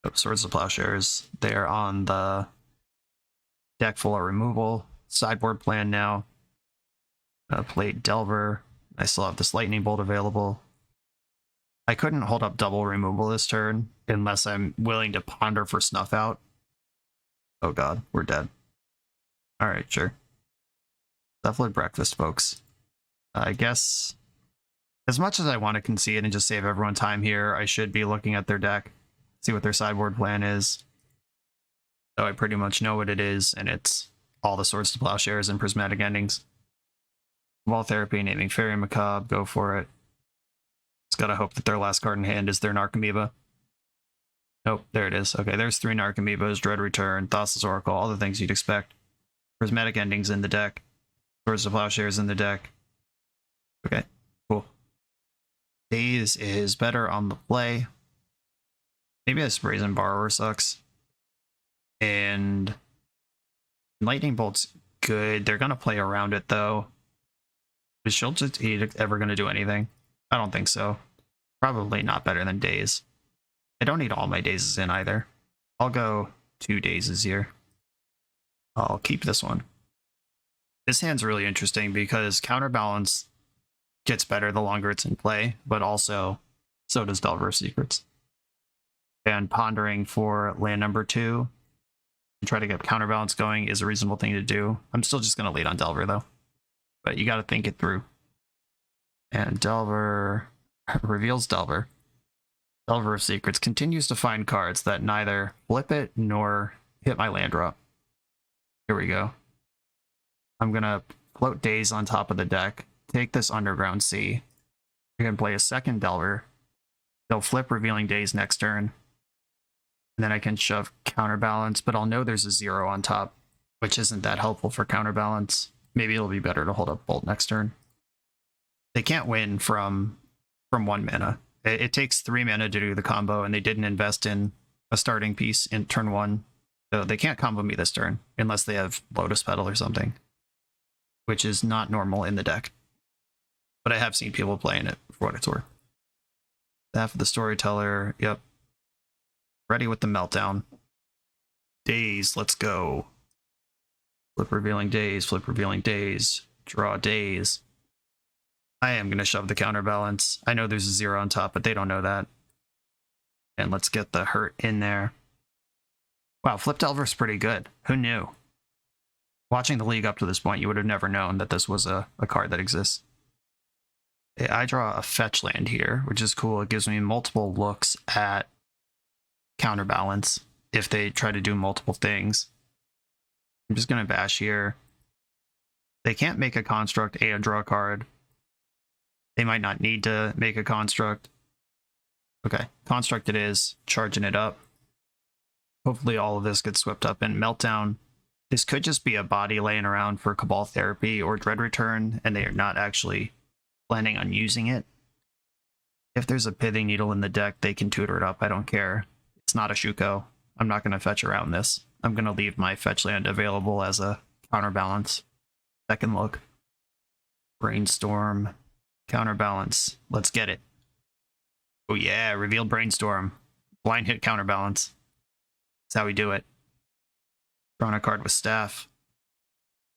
Oh, Swords of Plowshares. They're on the deck full of removal. Sideboard plan now. Played Delver. I still have this Lightning Bolt available. I couldn't hold up double removal this turn unless I'm willing to ponder for Snuff Out. Oh god, we're dead. Alright, sure. Definitely Breakfast, folks. I guess... As much as I want to concede and just save everyone time here, I should be looking at their deck, see what their sideboard plan is. So I pretty much know what it is, and it's all the Swords to Plowshares and Prismatic Endings. Wall Therapy, naming Fairy Macabre, go for it. Just gotta hope that their last card in hand is their Narcomoeba. Nope, there it is. Okay, there's 3 Narcomoebas, Dread Return, Thassa's Oracle, all the things you'd expect. Prismatic Endings in the deck. Swords to Plowshares in the deck. Okay, cool. Days is better on the play. Maybe this Brazen Borrower sucks. And Lightning Bolt's good. They're going to play around it, though. Is Shield's Edict ever going to do anything? I don't think so. Probably not better than Daze. I don't need all my Dazes in either. I'll go 2 Dazes here. I'll keep this one. This hand's really interesting because Counterbalance gets better the longer it's in play, but also so does Delver of Secrets. And pondering for land number 2 and try to get Counterbalance going is a reasonable thing to do. I'm still just going to lead on Delver though, but you got to think it through. And Delver reveals Delver. Delver of Secrets continues to find cards that neither flip it nor hit my land drop. Here we go. I'm going to float Daze on top of the deck, take this Underground Sea. You can play a second Delver. They'll flip Revealing Daze next turn. And then I can shove Counterbalance, but I'll know there's a 0 on top, which isn't that helpful for Counterbalance. Maybe it'll be better to hold up Bolt next turn. They can't win from 1 mana. It takes 3 mana to do the combo, and they didn't invest in a starting piece in turn 1. So they can't combo me this turn, unless they have Lotus Petal or something, which is not normal in the deck. But I have seen people playing it for what it's worth. Staff of the Storyteller, yep. Ready with the Meltdown. Daze, let's go. Flip Revealing Daze, flip Revealing Daze, draw Daze. I am going to shove the Counterbalance. I know there's a 0 on top, but they don't know that. And let's get the hurt in there. Wow, Flip Delver's pretty good. Who knew? Watching the league up to this point, you would have never known that this was a card that exists. I draw a fetch land here, which is cool. It gives me multiple looks at Counterbalance if they try to do multiple things. I'm just going to bash here. They can't make a construct and draw a card. They might not need to make a construct. Okay, construct it is, charging it up. Hopefully all of this gets swept up in Meltdown. This could just be a body laying around for Cabal Therapy or Dread Return, and they are not actually planning on using it. If there's a Pithing Needle in the deck, they can tutor it up. I don't care. It's not a Shuko. I'm not going to fetch around this. I'm going to leave my fetch land available as a Counterbalance. Second look. Brainstorm. Counterbalance. Let's get it. Oh yeah, revealed Brainstorm. Blind hit Counterbalance. That's how we do it. Drawing a card with Staff.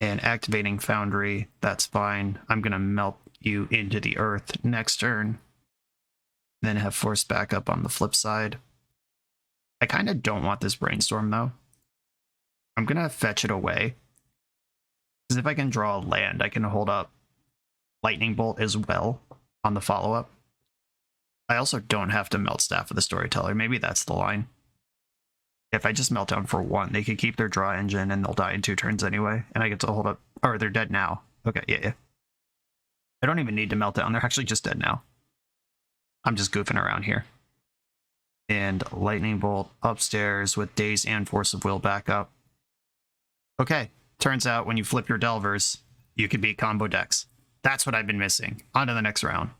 And activating Foundry. That's fine. I'm going to melt you into the earth next turn. Then have Force backup on the flip side. I kind of don't want this Brainstorm though. I'm going to fetch it away. Because if I can draw a land, I can hold up Lightning Bolt as well on the follow-up. I also don't have to melt Staff of the Storyteller. Maybe that's the line. If I just melt down for 1, they could keep their draw engine and they'll die in 2 turns anyway. And I get to hold up... Or they're dead now. Okay, yeah. I don't even need to melt down. They're actually just dead now. I'm just goofing around here. And Lightning Bolt upstairs with Daze and Force of Will backup. Okay, turns out when you flip your Delvers, you can beat combo decks. That's what I've been missing. On to the next round.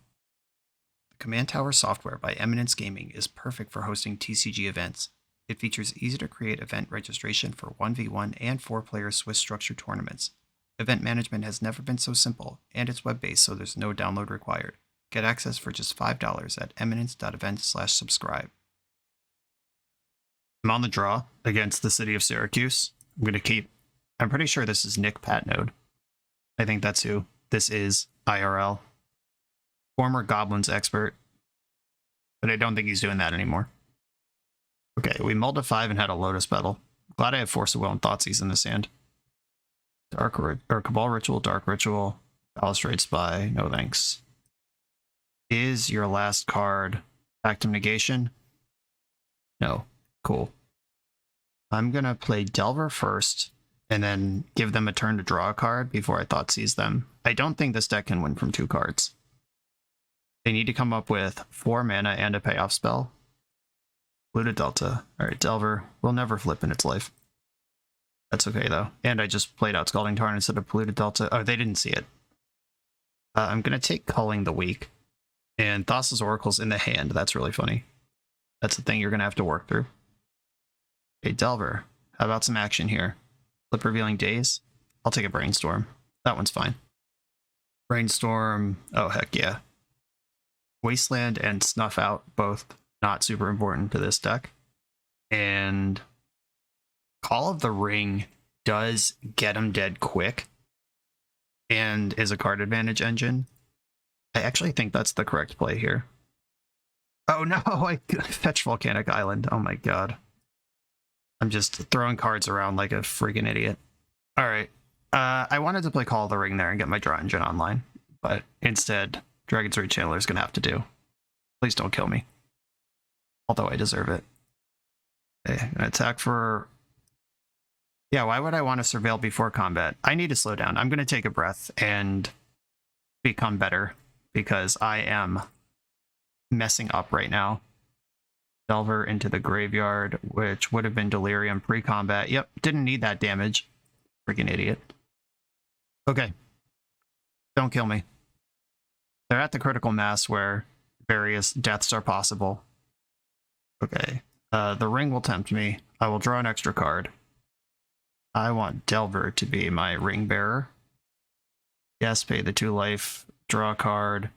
The Command Tower software by Eminence Gaming is perfect for hosting TCG events. It features easy-to-create event registration for 1v1 and 4-player Swiss structured tournaments. Event management has never been so simple, and it's web-based, so there's no download required. Get access for just $5 at eminence.event/subscribe. I'm on the draw against the city of Syracuse. I'm going to keep... I'm pretty sure this is Nick Patnode. I think that's who this is, IRL. Former Goblins expert. But I don't think he's doing that anymore. Okay, we mulled a 5 and had a Lotus Petal. Glad I have Force of Will and Thoughtseize in this hand. Cabal Ritual, Dark Ritual, Balustrade Spy, no thanks. Is your last card Active Negation? No. Cool. I'm gonna play Delver first, and then give them a turn to draw a card before I Thoughtseize them. I don't think this deck can win from 2 cards. They need to come up with 4 mana and a payoff spell. Polluted Delta. Alright, Delver will never flip in its life. That's okay, though. And I just played out Scalding Tarn instead of Polluted Delta. Oh, they didn't see it. I'm going to take Culling the Weak. And Thassa's Oracle's in the hand. That's really funny. That's the thing you're going to have to work through. Okay, Delver. How about some action here? Flip Revealing Daze? I'll take a Brainstorm. That one's fine. Brainstorm. Oh, heck yeah. Wasteland and Snuff Out, both not super important to this deck. And Call of the Ring does get him dead quick and is a card advantage engine. I actually think that's the correct play here. Oh no, I fetch Volcanic Island. Oh my god. I'm just throwing cards around like a freaking idiot. Alright. I wanted to play Call of the Ring there and get my draw engine online, but instead, Dragon's Rage Channeler is going to have to do. Please don't kill me. Although I deserve it. Okay, I'm gonna attack for... Yeah, why would I want to surveil before combat? I need to slow down. I'm going to take a breath and become better because I am messing up right now. Delver into the graveyard, which would have been Delirium pre-combat. Yep, didn't need that damage. Freaking idiot. Okay. Don't kill me. They're at the critical mass where various deaths are possible. Okay. The ring will tempt me. I will draw an extra card. I want Delver to be my ring bearer. Yes, pay the 2 life, draw a card.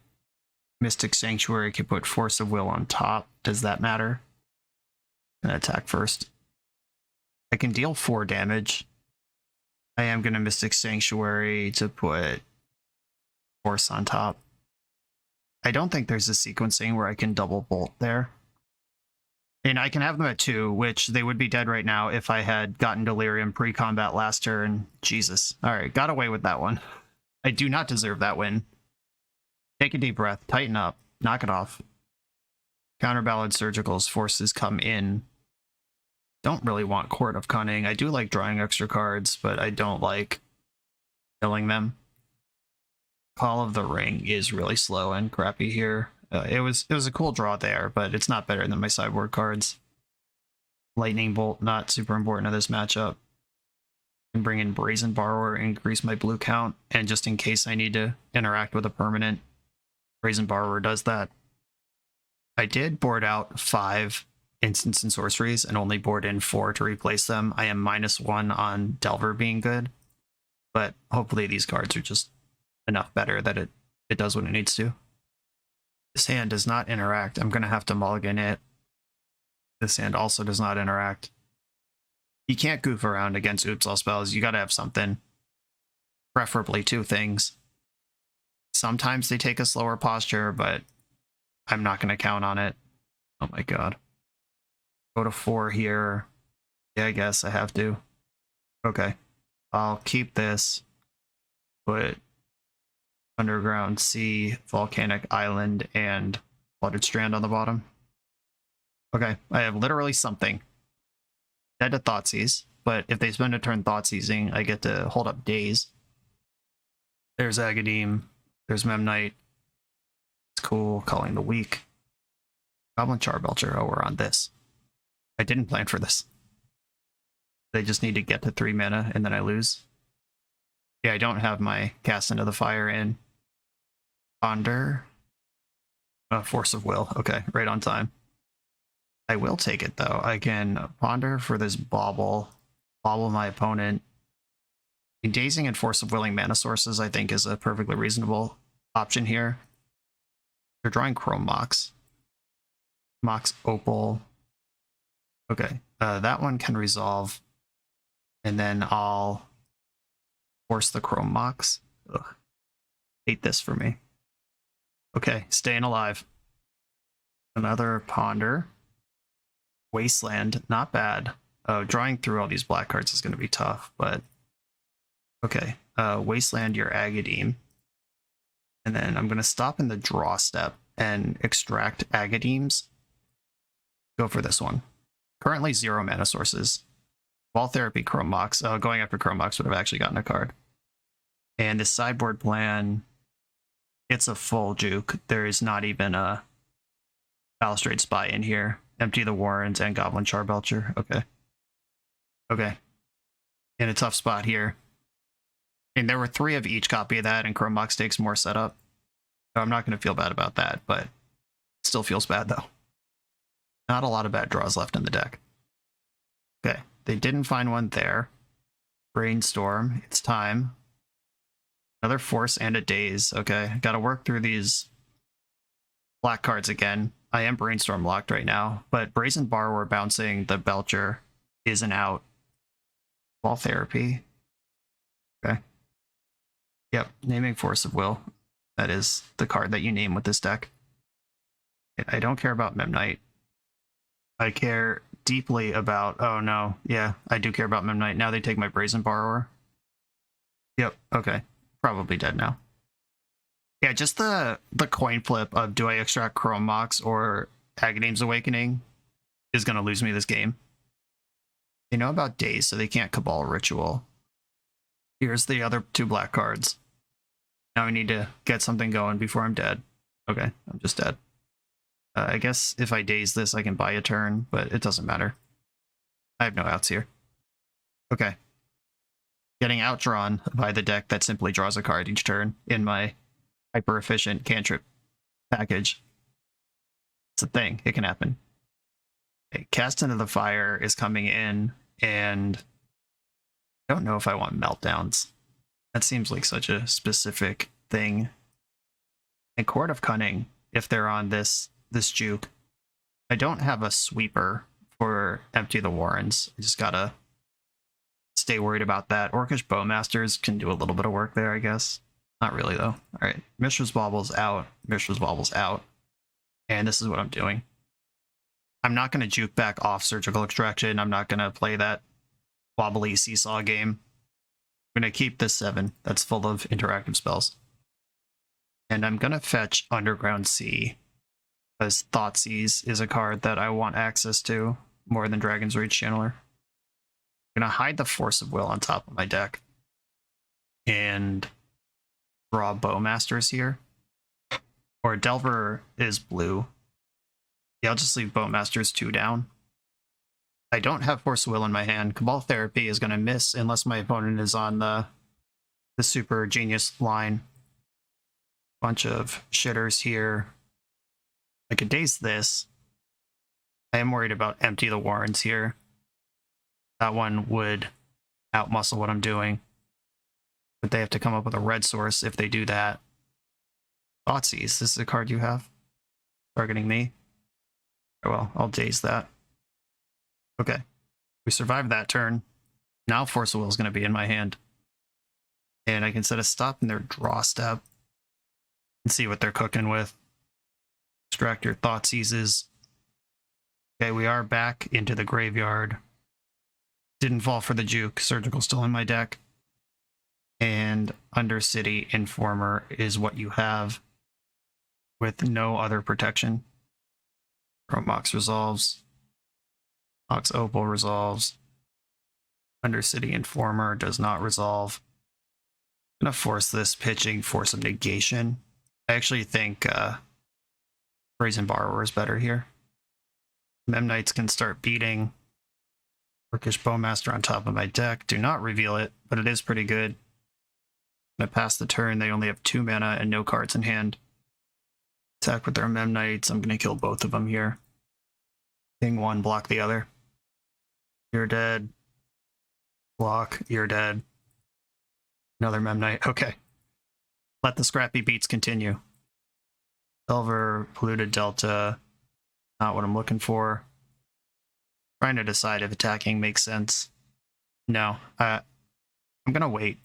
Mystic Sanctuary can put Force of Will on top. Does that matter? I'm gonna attack first. I can deal 4 damage. I am gonna Mystic Sanctuary to put Force on top. I don't think there's a sequencing where I can double bolt there. And I can have them at 2, which they would be dead right now if I had gotten Delirium pre-combat last turn. Jesus. Alright, got away with that one. I do not deserve that win. Take a deep breath, tighten up, knock it off. Counterballad Surgical's forces come in. Don't really want Court of Cunning. I do like drawing extra cards, but I don't like killing them. Call of the Ring is really slow and crappy here. It was a cool draw there, but it's not better than my sideboard cards. Lightning Bolt, not super important to this matchup. I can bring in Brazen Borrower, increase my blue count, and just in case I need to interact with a permanent, Brazen Borrower does that. I did board out 5 instants and sorceries and only board in 4 to replace them. I am -1 on Delver being good, but hopefully these cards are just enough better that it does what it needs to. This hand does not interact. I'm going to have to mulligan it. This hand also does not interact. You can't goof around against Oops All spells. You got to have something. Preferably 2 things. Sometimes they take a slower posture, but I'm not going to count on it. Oh my god. Go to 4 here. Yeah, I guess I have to. Okay. I'll keep this. Put Underground Sea, Volcanic Island, and Flooded Strand on the bottom. Okay, I have literally something. Dead to Thoughtseize, but if they spend a turn Thoughtseizing, I get to hold up Daze. There's Agadeem. There's Memnite. It's cool. Calling the Weak. Goblin Charbelcher. Oh, we're on this. I didn't plan for this. They just need to get to 3 mana, and then I lose. Yeah, I don't have my Cast Into the Fire in. Ponder. Force of Will. Okay, right on time. I will take it, though. I can Ponder for this Bobble. Bobble my opponent. Dazing and Force of Willing mana sources, I think, is a perfectly reasonable option here. They're drawing Chrome Mox. Mox Opal. Okay, that one can resolve. And then I'll force the Chrome Mox. Ugh. Hate this for me. Okay, staying alive. Another Ponder. Wasteland, not bad. Drawing through all these black cards is going to be tough, but okay. Wasteland your Agadeem. And then I'm going to stop in the draw step and extract Agadeems. Go for this one. Currently 0 mana sources. Wall Therapy, Chrome Mox. Going after Chrome Mox would have actually gotten a card. And this sideboard plan, it's a full juke. There is not even a Balustrade Spy in here. Empty the Warrens and Goblin Charbelcher. Okay. Okay. In a tough spot here. And there were 3 of each copy of that, and Chrome Mox takes more setup. So I'm not going to feel bad about that, but it still feels bad, though. Not a lot of bad draws left in the deck. Okay. They didn't find one there. Brainstorm. It's time. Another force and a daze. Okay, gotta work through these black cards again. I am brainstorm locked right now, but Brazen Borrower bouncing the Belcher isn't out. Wall Therapy. Okay. Yep, naming Force of Will. That is the card that you name with this deck. I don't care about Memnite. I care deeply about... Oh, no. Yeah, I do care about Memnite. Now they take my Brazen Borrower. Yep, okay. Probably dead now. Yeah, just the coin flip of do I extract Chrome Mox or Aghanim Awakening is going to lose me this game. They know about Daze, so they can't Cabal Ritual. Here's the other 2 black cards. Now I need to get something going before I'm dead. Okay, I'm just dead. I guess if I Daze this, I can buy a turn, but it doesn't matter. I have no outs here. Okay. Getting outdrawn by the deck that simply draws a card each turn in my hyper-efficient cantrip package. It's a thing. It can happen. Okay, Cast into the Fire is coming in, and I don't know if I want Meltdowns. That seems like such a specific thing. And Court of Cunning, if they're on this juke. I don't have a sweeper for Empty the Warrens. I just gotta stay worried about that. Orcish Bowmasters can do a little bit of work there, I guess. Not really, though. Alright, Mishra's Bobble's out. Mishra's Bobble's out. And this is what I'm doing. I'm not going to juke back off Surgical Extraction. I'm not going to play that wobbly seesaw game. I'm going to keep this 7 that's full of interactive spells. And I'm going to fetch Underground Sea, because Thoughtseize is a card that I want access to more than Dragon's Rage Channeler. I'm going to hide the Force of Will on top of my deck. And draw Bowmasters here. Or Delver is blue. Yeah, I'll just leave Bowmasters 2 down. I don't have Force of Will in my hand. Cabal Therapy is going to miss unless my opponent is on the super genius line. Bunch of shitters here. I could daze this. I am worried about Empty the Warrens here. That one would outmuscle what I'm doing. But they have to come up with a red source if they do that. Thoughtseize, this is a card you have. Targeting me. Oh, well, I'll daze that. Okay. We survived that turn. Now Force of Will is going to be in my hand. And I can set a stop in their draw step. And see what they're cooking with. Extract your Thoughtseizes. Okay, we are back into the graveyard. Didn't fall for the juke. Surgical still in my deck. And Undercity Informer is what you have. With no other protection. Mox resolves. Mox Opal resolves. Undercity Informer does not resolve. I'm going to force this pitching Force of Negation. I actually think Brazen Borrower is better here. Memnites can start beating. Orcish Bowmaster on top of my deck. Do not reveal it, but it is pretty good. I'm going to pass the turn. They only have 2 mana and no cards in hand. Attack with their Memnites. I'm going to kill both of them here. Ping 1, block the other. You're dead. Block, you're dead. Another Memnite. Okay. Let the scrappy beats continue. Silver, polluted Delta. Not what I'm looking for. Trying to decide if attacking makes sense. No. I'm going to wait.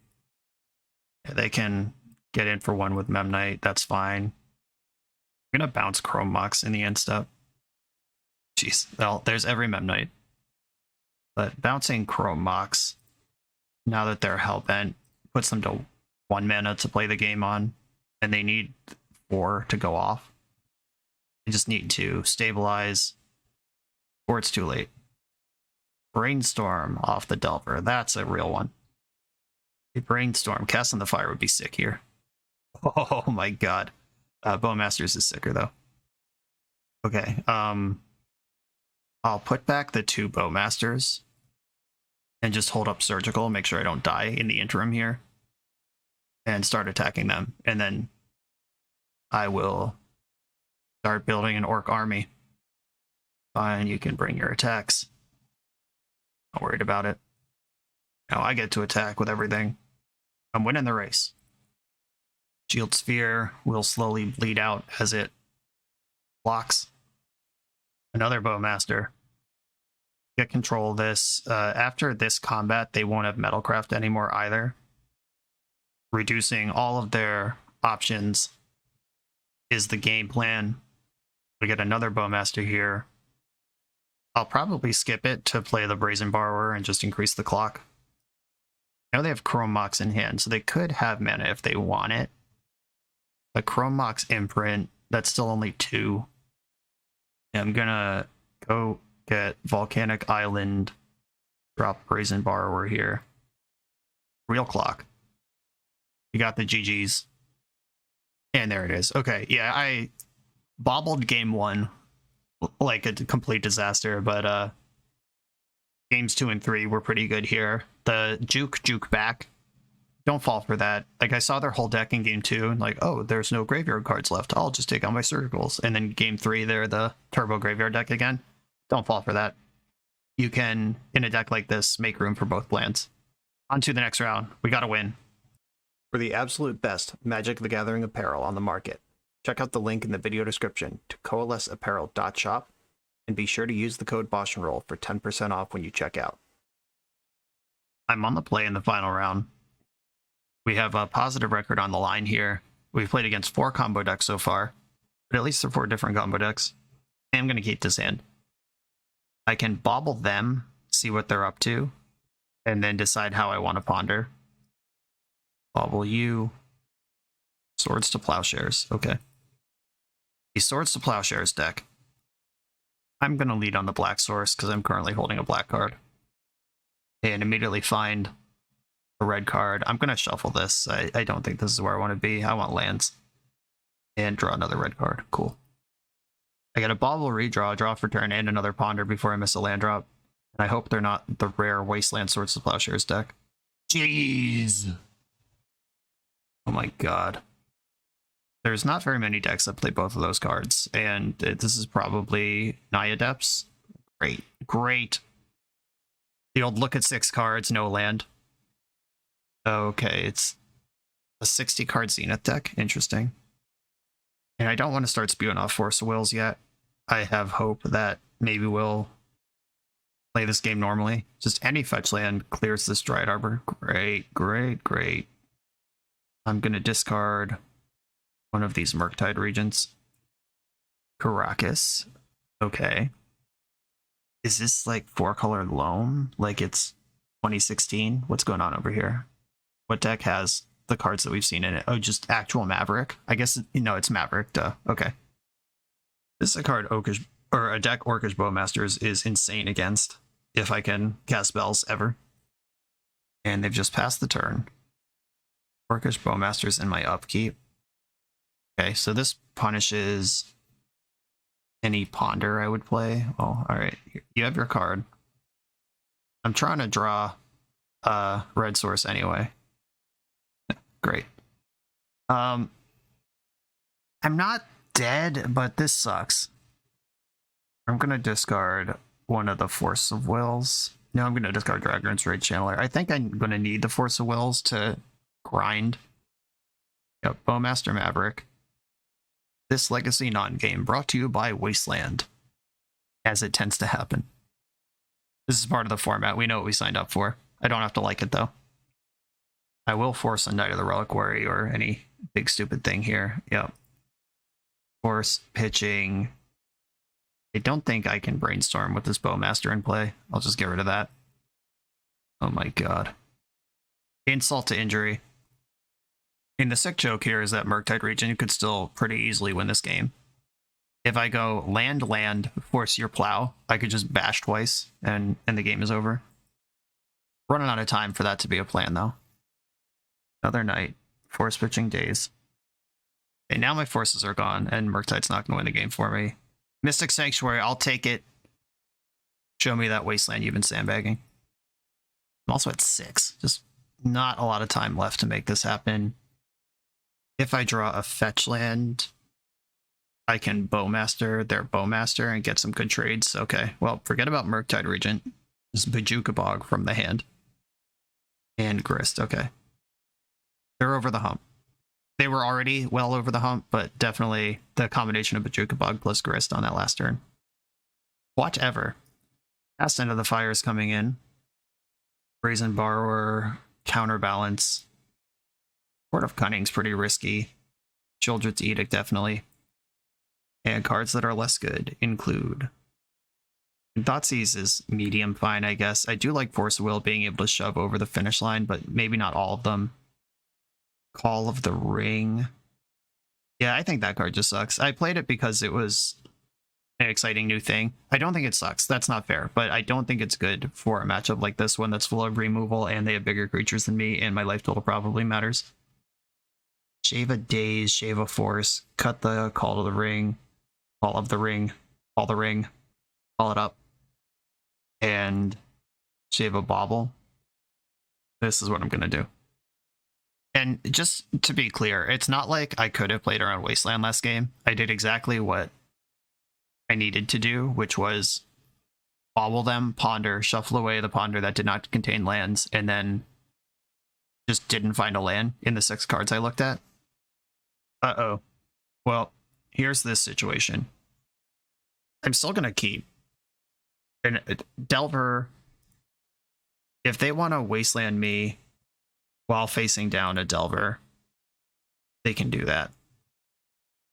They can get in for 1 with Memnite. That's fine. I'm going to bounce Chrome Mox in the end step. Jeez. Well, there's every Memnite. But bouncing Chrome Mox, now that they're hellbent, puts them to 1 mana to play the game on, and they need 4 to go off. They just need to stabilize, or it's too late. Brainstorm off the Delver. That's a real one. A Brainstorm. Cast in the Fire would be sick here. Oh my god. Bowmasters is sicker, though. Okay. I'll put back the 2 Bowmasters and just hold up Surgical, make sure I don't die in the interim here, and start attacking them. And then I will start building an Orc army. Fine, you can bring your attacks. Not worried about it. Now I get to attack with everything. I'm winning the race. Shield Sphere will slowly bleed out as it blocks. Another Bowmaster. Get control of this. After this combat, they won't have Metalcraft anymore either. Reducing all of their options is the game plan. We get another Bowmaster here. I'll probably skip it to play the Brazen Borrower and just increase the clock. I know they have Chrome Mox in hand, so they could have mana if they want it. But Chrome Mox Imprint, that's still only 2. I'm gonna go get Volcanic Island, drop Brazen Borrower here. Real clock. You got the GGs. And there it is. Okay, yeah, I bobbled game 1 like a complete disaster, but games 2 and 3 were pretty good here. The juke back. Don't fall for that. Like, I saw their whole deck in game 2 and like, oh, there's no graveyard cards left. I'll just take out my circles. And then game 3, they're the turbo graveyard deck again. Don't fall for that. You can, in a deck like this, make room for both plans. On to the next round. We gotta win. For the absolute best Magic the Gathering apparel on the market, check out the link in the video description to coalesceapparel.shop and be sure to use the code BoshNRoll for 10% off when you check out. I'm on the play in the final round. We have a positive record on the line here. We've played against 4 combo decks so far, but at least they're 4 different combo decks. I'm going to keep this hand. I can bobble them, see what they're up to, and then decide how I want to ponder. Bobble you. Swords to Plowshares. Okay. The Swords to Plowshares deck. I'm going to lead on the black source because I'm currently holding a black card. And immediately find a red card. I'm going to shuffle this. I don't think this is where I want to be. I want lands. And draw another red card. Cool. I get a bobble, redraw, draw for turn, and another ponder before I miss a land drop. And I hope they're not the rare Wasteland Swords to Plowshares deck. Jeez! Oh my god. There's not very many decks that play both of those cards, and this is probably Naya Depths. Great. Great. The old look at 6 cards, no land. Okay, it's a 60 card Zenith deck. Interesting. And I don't want to start spewing off Force of Wills yet. I have hope that maybe we'll play this game normally. Just any fetch land clears this Dryad Arbor. Great, great, great. I'm going to discard one of these Murktide Regents. Caracas. Okay. Is this like 4-color loam? Like it's 2016? What's going on over here? What deck has the cards that we've seen in it? Oh, just actual Maverick? I guess, no, it's Maverick, duh. Okay. This is a card Orcish, or a deck Orcish Bowmasters is insane against, if I can cast spells ever. And they've just passed the turn. Orcish Bowmasters in my upkeep. Okay, so this punishes any ponder I would play. Oh, alright. You have your card. I'm trying to draw a red source anyway. Great. I'm not dead, but this sucks. I'm gonna discard one of the Force of Wills. No, I'm gonna discard Dragon's Rage Channeler. I think I'm gonna need the Force of Wills to grind. Yep, Bowmaster Maverick. This Legacy non-game brought to you by Wasteland, as it tends to happen. This is part of the format. We know what we signed up for. I don't have to like it, though. I will force a Knight of the Reliquary or any big stupid thing here. Yep. Force pitching. I don't think I can brainstorm with this Bowmaster in play. I'll just get rid of that. Oh my god. Insult to injury. And the sick joke here is that Murktide Regent could still pretty easily win this game. If I go land, force your plow, I could just bash twice and the game is over. Running out of time for that to be a plan, though. Another night. Force pitching days. Okay, now my forces are gone, and Murktide's not going to win the game for me. Mystic Sanctuary, I'll take it. Show me that Wasteland you've been sandbagging. I'm also at 6. Just not a lot of time left to make this happen. If I draw a fetch land, I can Bowmaster their Bowmaster and get some good trades. Okay, well, forget about Murktide Regent. Just Bajuka Bog from the hand. And Grist, okay. They're over the hump. They were already well over the hump, but definitely the combination of Bajuka Bug plus Grist on that last turn. Whatever. Cast Into the Fire is coming in. Brazen Borrower, Counterbalance. Court of Cunning's pretty risky. Children's Edict, definitely. And cards that are less good include... Thoughtseize is medium fine, I guess. I do like Force of Will being able to shove over the finish line, but maybe not all of them. Call of the Ring. Yeah, I think that card just sucks. I played it because it was an exciting new thing. I don't think it sucks. That's not fair, but I don't think it's good for a matchup like this one that's full of removal and they have bigger creatures than me and my life total probably matters. Shave a Daze, Shave a Force, cut the Call of the Ring, Call of the Ring, Call the Ring, call it up, and shave a Bauble. This is what I'm going to do. And just to be clear, it's not like I could have played around Wasteland last game. I did exactly what I needed to do, which was bobble them, ponder, shuffle away the ponder that did not contain lands, and then just didn't find a land in the 6 cards I looked at. Uh-oh. Well, here's this situation. I'm still going to keep. And Delver, if they want to Wasteland me while facing down a Delver, they can do that.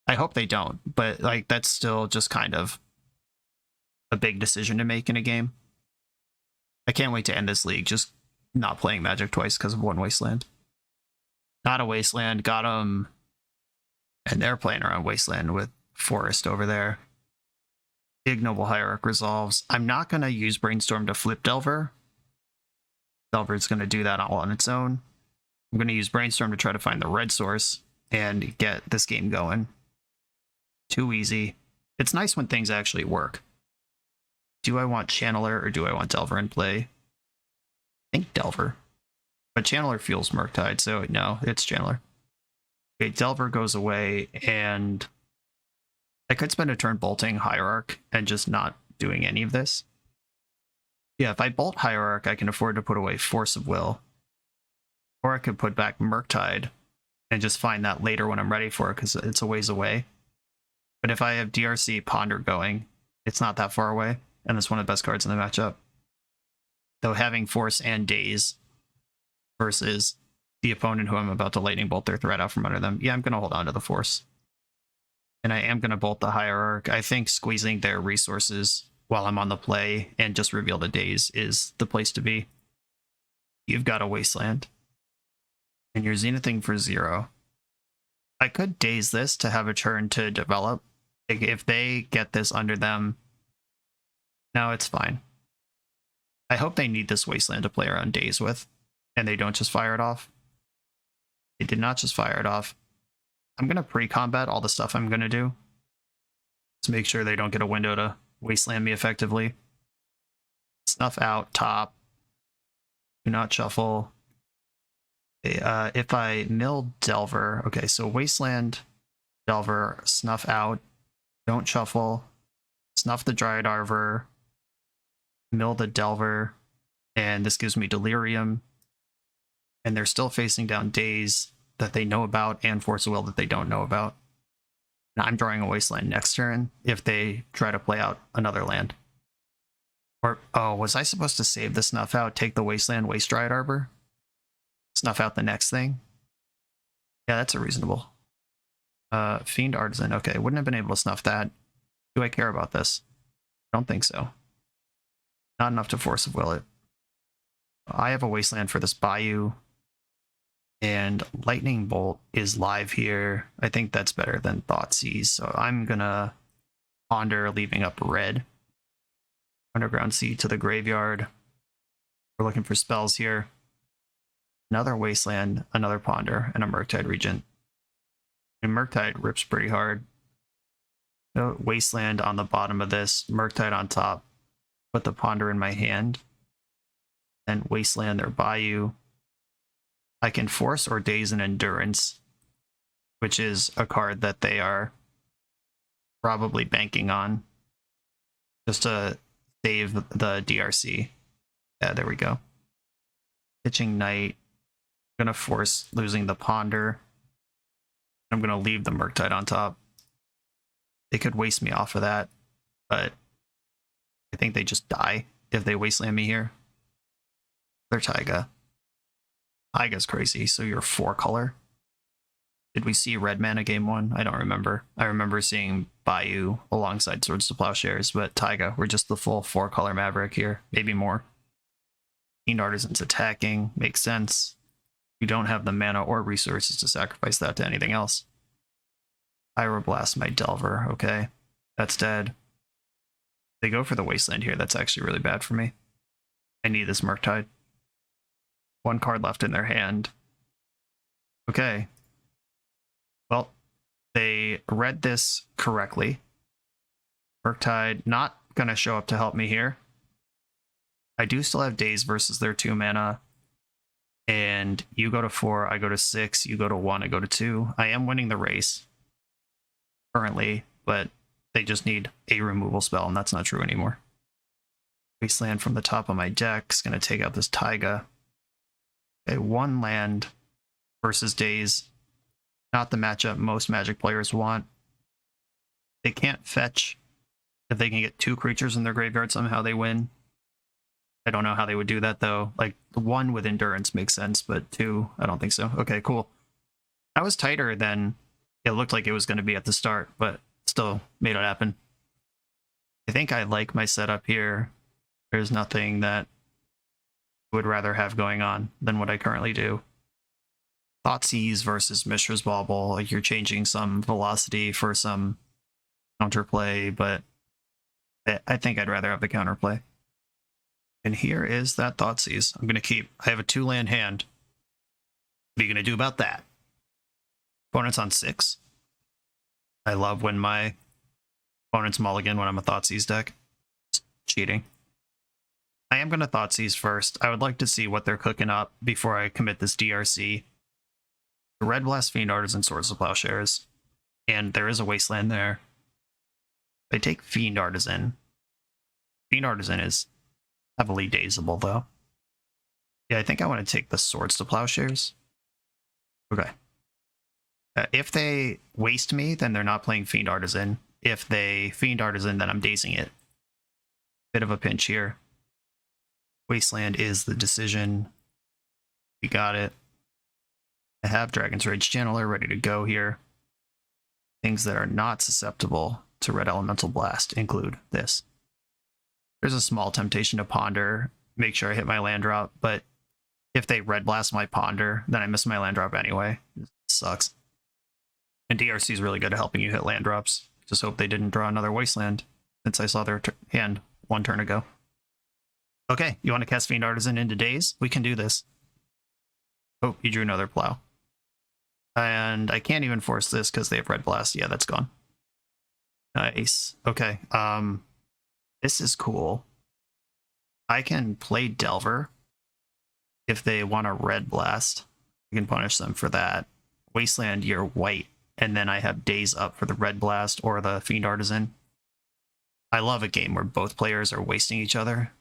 I hope they don't, but like that's still just kind of a big decision to make in a game. I can't wait to end this league just not playing Magic twice because of one Wasteland. Not a Wasteland, got them, and they're playing around Wasteland with Forest over there. Ignoble Hierarch resolves. I'm not going to use Brainstorm to flip Delver. Delver's going to do that all on its own. I'm going to use Brainstorm to try to find the red source and get this game going. Too easy. It's nice when things actually work. Do I want Channeler or do I want Delver in play? I think Delver. But Channeler feels Murktide, so no, it's Channeler. Okay, Delver goes away, and I could spend a turn bolting Hierarch and just not doing any of this. Yeah, if I bolt Hierarch, I can afford to put away Force of Will. Or I could put back Murktide and just find that later when I'm ready for it, because it's a ways away. But if I have DRC Ponder going, it's not that far away, and it's one of the best cards in the matchup. Though having Force and Daze versus the opponent who I'm about to Lightning Bolt their threat out from under them, yeah, I'm going to hold on to the Force. And I am going to bolt the Hierarch. I think squeezing their resources while I'm on the play and just reveal the Daze is the place to be. You've got a Wasteland. And you're zenithing for 0. I could Daze this to have a turn to develop. If they get this under them, no, it's fine. I hope they need this Wasteland to play around Daze with, and they don't just fire it off. They did not just fire it off. I'm going to pre-combat all the stuff I'm going to do to make sure they don't get a window to Wasteland me effectively. Snuff out, top. Do not shuffle. If I mill Delver, okay, so Wasteland, Delver, snuff out, don't shuffle, snuff the Dryad Arbor, mill the Delver, and this gives me Delirium, and they're still facing down Daze that they know about and Force of Will that they don't know about. Now I'm drawing a Wasteland next turn if they try to play out another land. Or, oh, was I supposed to save the snuff out, take the Wasteland, waste Dryad Arbor? Snuff out the next thing? Yeah, that's a reasonable. Fiend Artisan, okay, wouldn't have been able to snuff that. Do I care about this? I don't think so. Not enough to Force of Will it. I have a Wasteland for this Bayou. And Lightning Bolt is live here. I think that's better than Thoughtseize, so I'm gonna ponder leaving up red. Underground Sea to the graveyard. We're looking for spells here. Another Wasteland, another Ponder, and a Murktide Regent. And Murktide rips pretty hard. So Wasteland on the bottom of this, Murktide on top. Put the Ponder in my hand. Then Wasteland their Bayou. I can Force or Daze an Endurance, which is a card that they are probably banking on just to save the DRC. Yeah, there we go. Pitching Knight. Gonna force losing the Ponder. I'm going to leave the Murktide on top. They could waste me off of that, but I think they just die if they wasteland me here. They're Taiga. Taiga's crazy, so you're 4-color. Did we see red mana game 1? I don't remember. I remember seeing Bayou alongside Swords to Plowshares, but Taiga, we're just the full 4-color Maverick here, maybe more. Fiend Artisan's attacking, makes sense. You don't have the mana or resources to sacrifice that to anything else. Pyroblast my Delver, okay. That's dead. They go for the Wasteland here, that's actually really bad for me. I need this Murktide. 1 card left in their hand. Okay. Well, they read this correctly. Murktide not gonna show up to help me here. I do still have Daze versus their 2 mana. And you go to 4, I go to 6, you go to 1, I go to 2. I am winning the race currently, but they just need a removal spell, and that's not true anymore. Wasteland from the top of my deck is going to take out this Taiga. Okay, 1 land versus Daze. Not the matchup most Magic players want. They can't fetch. If they can get 2 creatures in their graveyard, somehow they win. I don't know how they would do that, though. Like, 1 with Endurance makes sense, but 2, I don't think so. Okay, cool. That was tighter than it looked like it was going to be at the start, but still made it happen. I think I like my setup here. There's nothing that I would rather have going on than what I currently do. Thoughtseize versus Mishra's Bauble. Like, you're changing some velocity for some counterplay, but I think I'd rather have the counterplay. And here is that Thoughtseize. I'm going to keep. I have a 2-land hand. What are you going to do about that? Opponent's on 6. I love when my opponent's mulligan when I'm a Thoughtseize deck. It's cheating. I am going to Thoughtseize first. I would like to see what they're cooking up before I commit this DRC. The Red Blast, Fiend Artisan, Swords to Plowshares. And there is a Wasteland there. I take Fiend Artisan. Fiend Artisan is heavily dazeable, though. Yeah, I think I want to take the Swords to Plowshares. Okay. If they waste me, then they're not playing Fiend Artisan. If they Fiend Artisan, then I'm dazing it. Bit of a pinch here. Wasteland is the decision. We got it. I have Dragon's Rage Channeler ready to go here. Things that are not susceptible to Red Elemental Blast include this. There's a small temptation to Ponder, make sure I hit my land drop, but if they Red Blast my Ponder, then I miss my land drop anyway. It sucks. And DRC is really good at helping you hit land drops. Just hope they didn't draw another Wasteland, since I saw their hand 1 turn ago. Okay, you want to cast Fiend Artisan into Daze? We can do this. Oh, he drew another Plow. And I can't even force this because they have Red Blast. Yeah, that's gone. Nice. Okay, this is cool. I can play Delver if they want a Red Blast. I can punish them for that. Wasteland, you're white. And then I have Daze up for the Red Blast or the Fiend Artisan. I love a game where both players are wasting each other.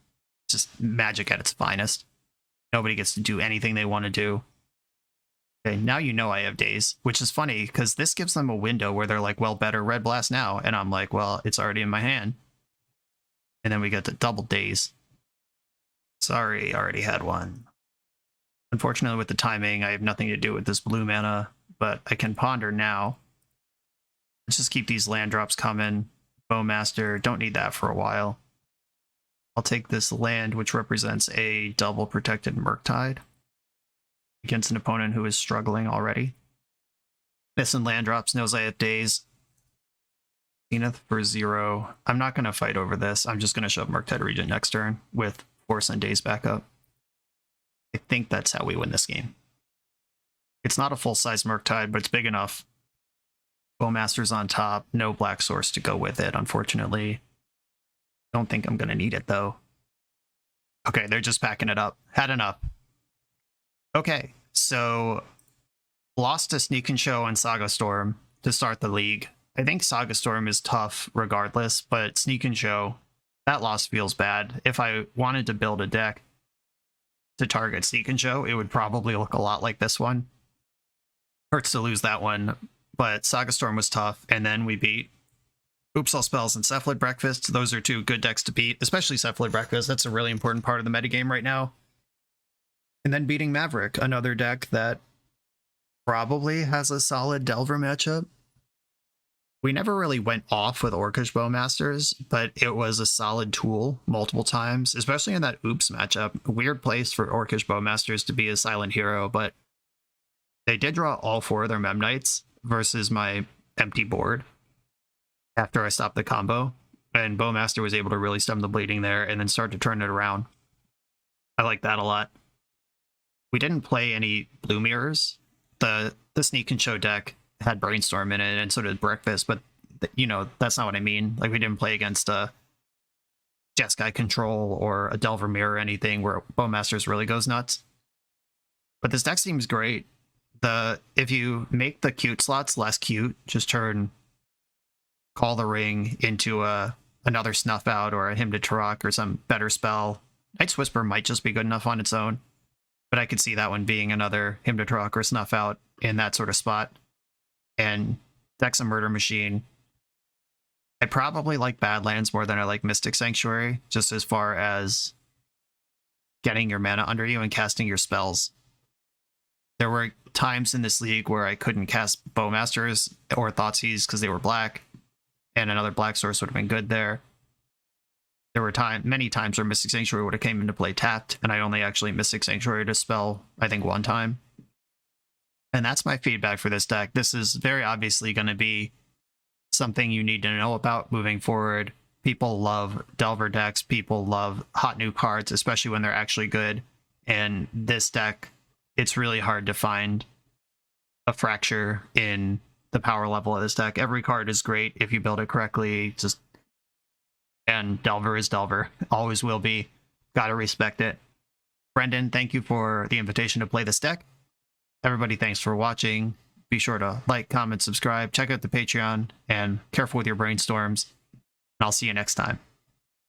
It's just Magic at its finest. Nobody gets to do anything they want to do. Okay, now you know I have Daze, which is funny because this gives them a window where they're like, well, better Red Blast now. And I'm like, well, it's already in my hand. And then we get to double Daze. Sorry, I already had one. Unfortunately, with the timing, I have nothing to do with this blue mana, but I can Ponder now. Let's just keep these land drops coming. Bowmaster, don't need that for a while. I'll take this land, which represents a double protected Murktide against an opponent who is struggling already. Missing land drops, knows I have Daze. Zenith for 0. I'm not going to fight over this. I'm just going to shove Murktide Regent next turn with Force and Daze backup. I think that's how we win this game. It's not a full-size Murktide, but it's big enough. Bowmasters on top, no black source to go with it, unfortunately. Don't think I'm going to need it, though. Okay, they're just packing it up. Had enough. Okay, so lost to Sneak and Show and Saga Storm to start the league. I think Saga Storm is tough regardless, but Sneak and Show, that loss feels bad. If I wanted to build a deck to target Sneak and Show, it would probably look a lot like this one. Hurts to lose that one, but Saga Storm was tough, and then we beat Oops All Spells and Cephalid Breakfast. Those are two good decks to beat, especially Cephalid Breakfast. That's a really important part of the metagame right now. And then beating Maverick, another deck that probably has a solid Delver matchup. We never really went off with Orcish Bowmasters, but it was a solid tool multiple times, especially in that Oops matchup. Weird place for Orcish Bowmasters to be a silent hero, but they did draw all 4 of their Mem Knights versus my empty board after I stopped the combo, and Bowmaster was able to really stem the bleeding there and then start to turn it around. I like that a lot. We didn't play any Blue Mirrors. The Sneak and Show deck had Brainstorm in it, and so did Breakfast, but you know, that's not what I mean. Like, we didn't play against a Jeskai Control or a Delver Mirror or anything where Bowmasters really goes nuts. But this deck seems great. If you make the cute slots less cute, just turn Call the Ring into another Snuff Out or a Hymn to Turok or some better spell. Night's Whisper might just be good enough on its own, but I could see that one being another Hymn to Turok or Snuff Out in that sort of spot. And deck's a Murder Machine. I probably like Badlands more than I like Mystic Sanctuary, just as far as getting your mana under you and casting your spells. There were times in this league where I couldn't cast Bowmasters or Thoughtseize because they were black, and another black source would have been good there. There were many times where Mystic Sanctuary would have came into play tapped, and I only actually Mystic Sanctuary to spell, I think, one time. And that's my feedback for this deck. This is very obviously going to be something you need to know about moving forward. People love Delver decks. People love hot new cards, especially when they're actually good. And this deck, it's really hard to find a fracture in the power level of this deck. Every card is great if you build it correctly. And Delver is Delver. Always will be. Gotta respect it. Brendan, thank you for the invitation to play this deck. Everybody, thanks for watching. Be sure to like, comment, subscribe, check out the Patreon, and careful with your brainstorms. And I'll see you next time.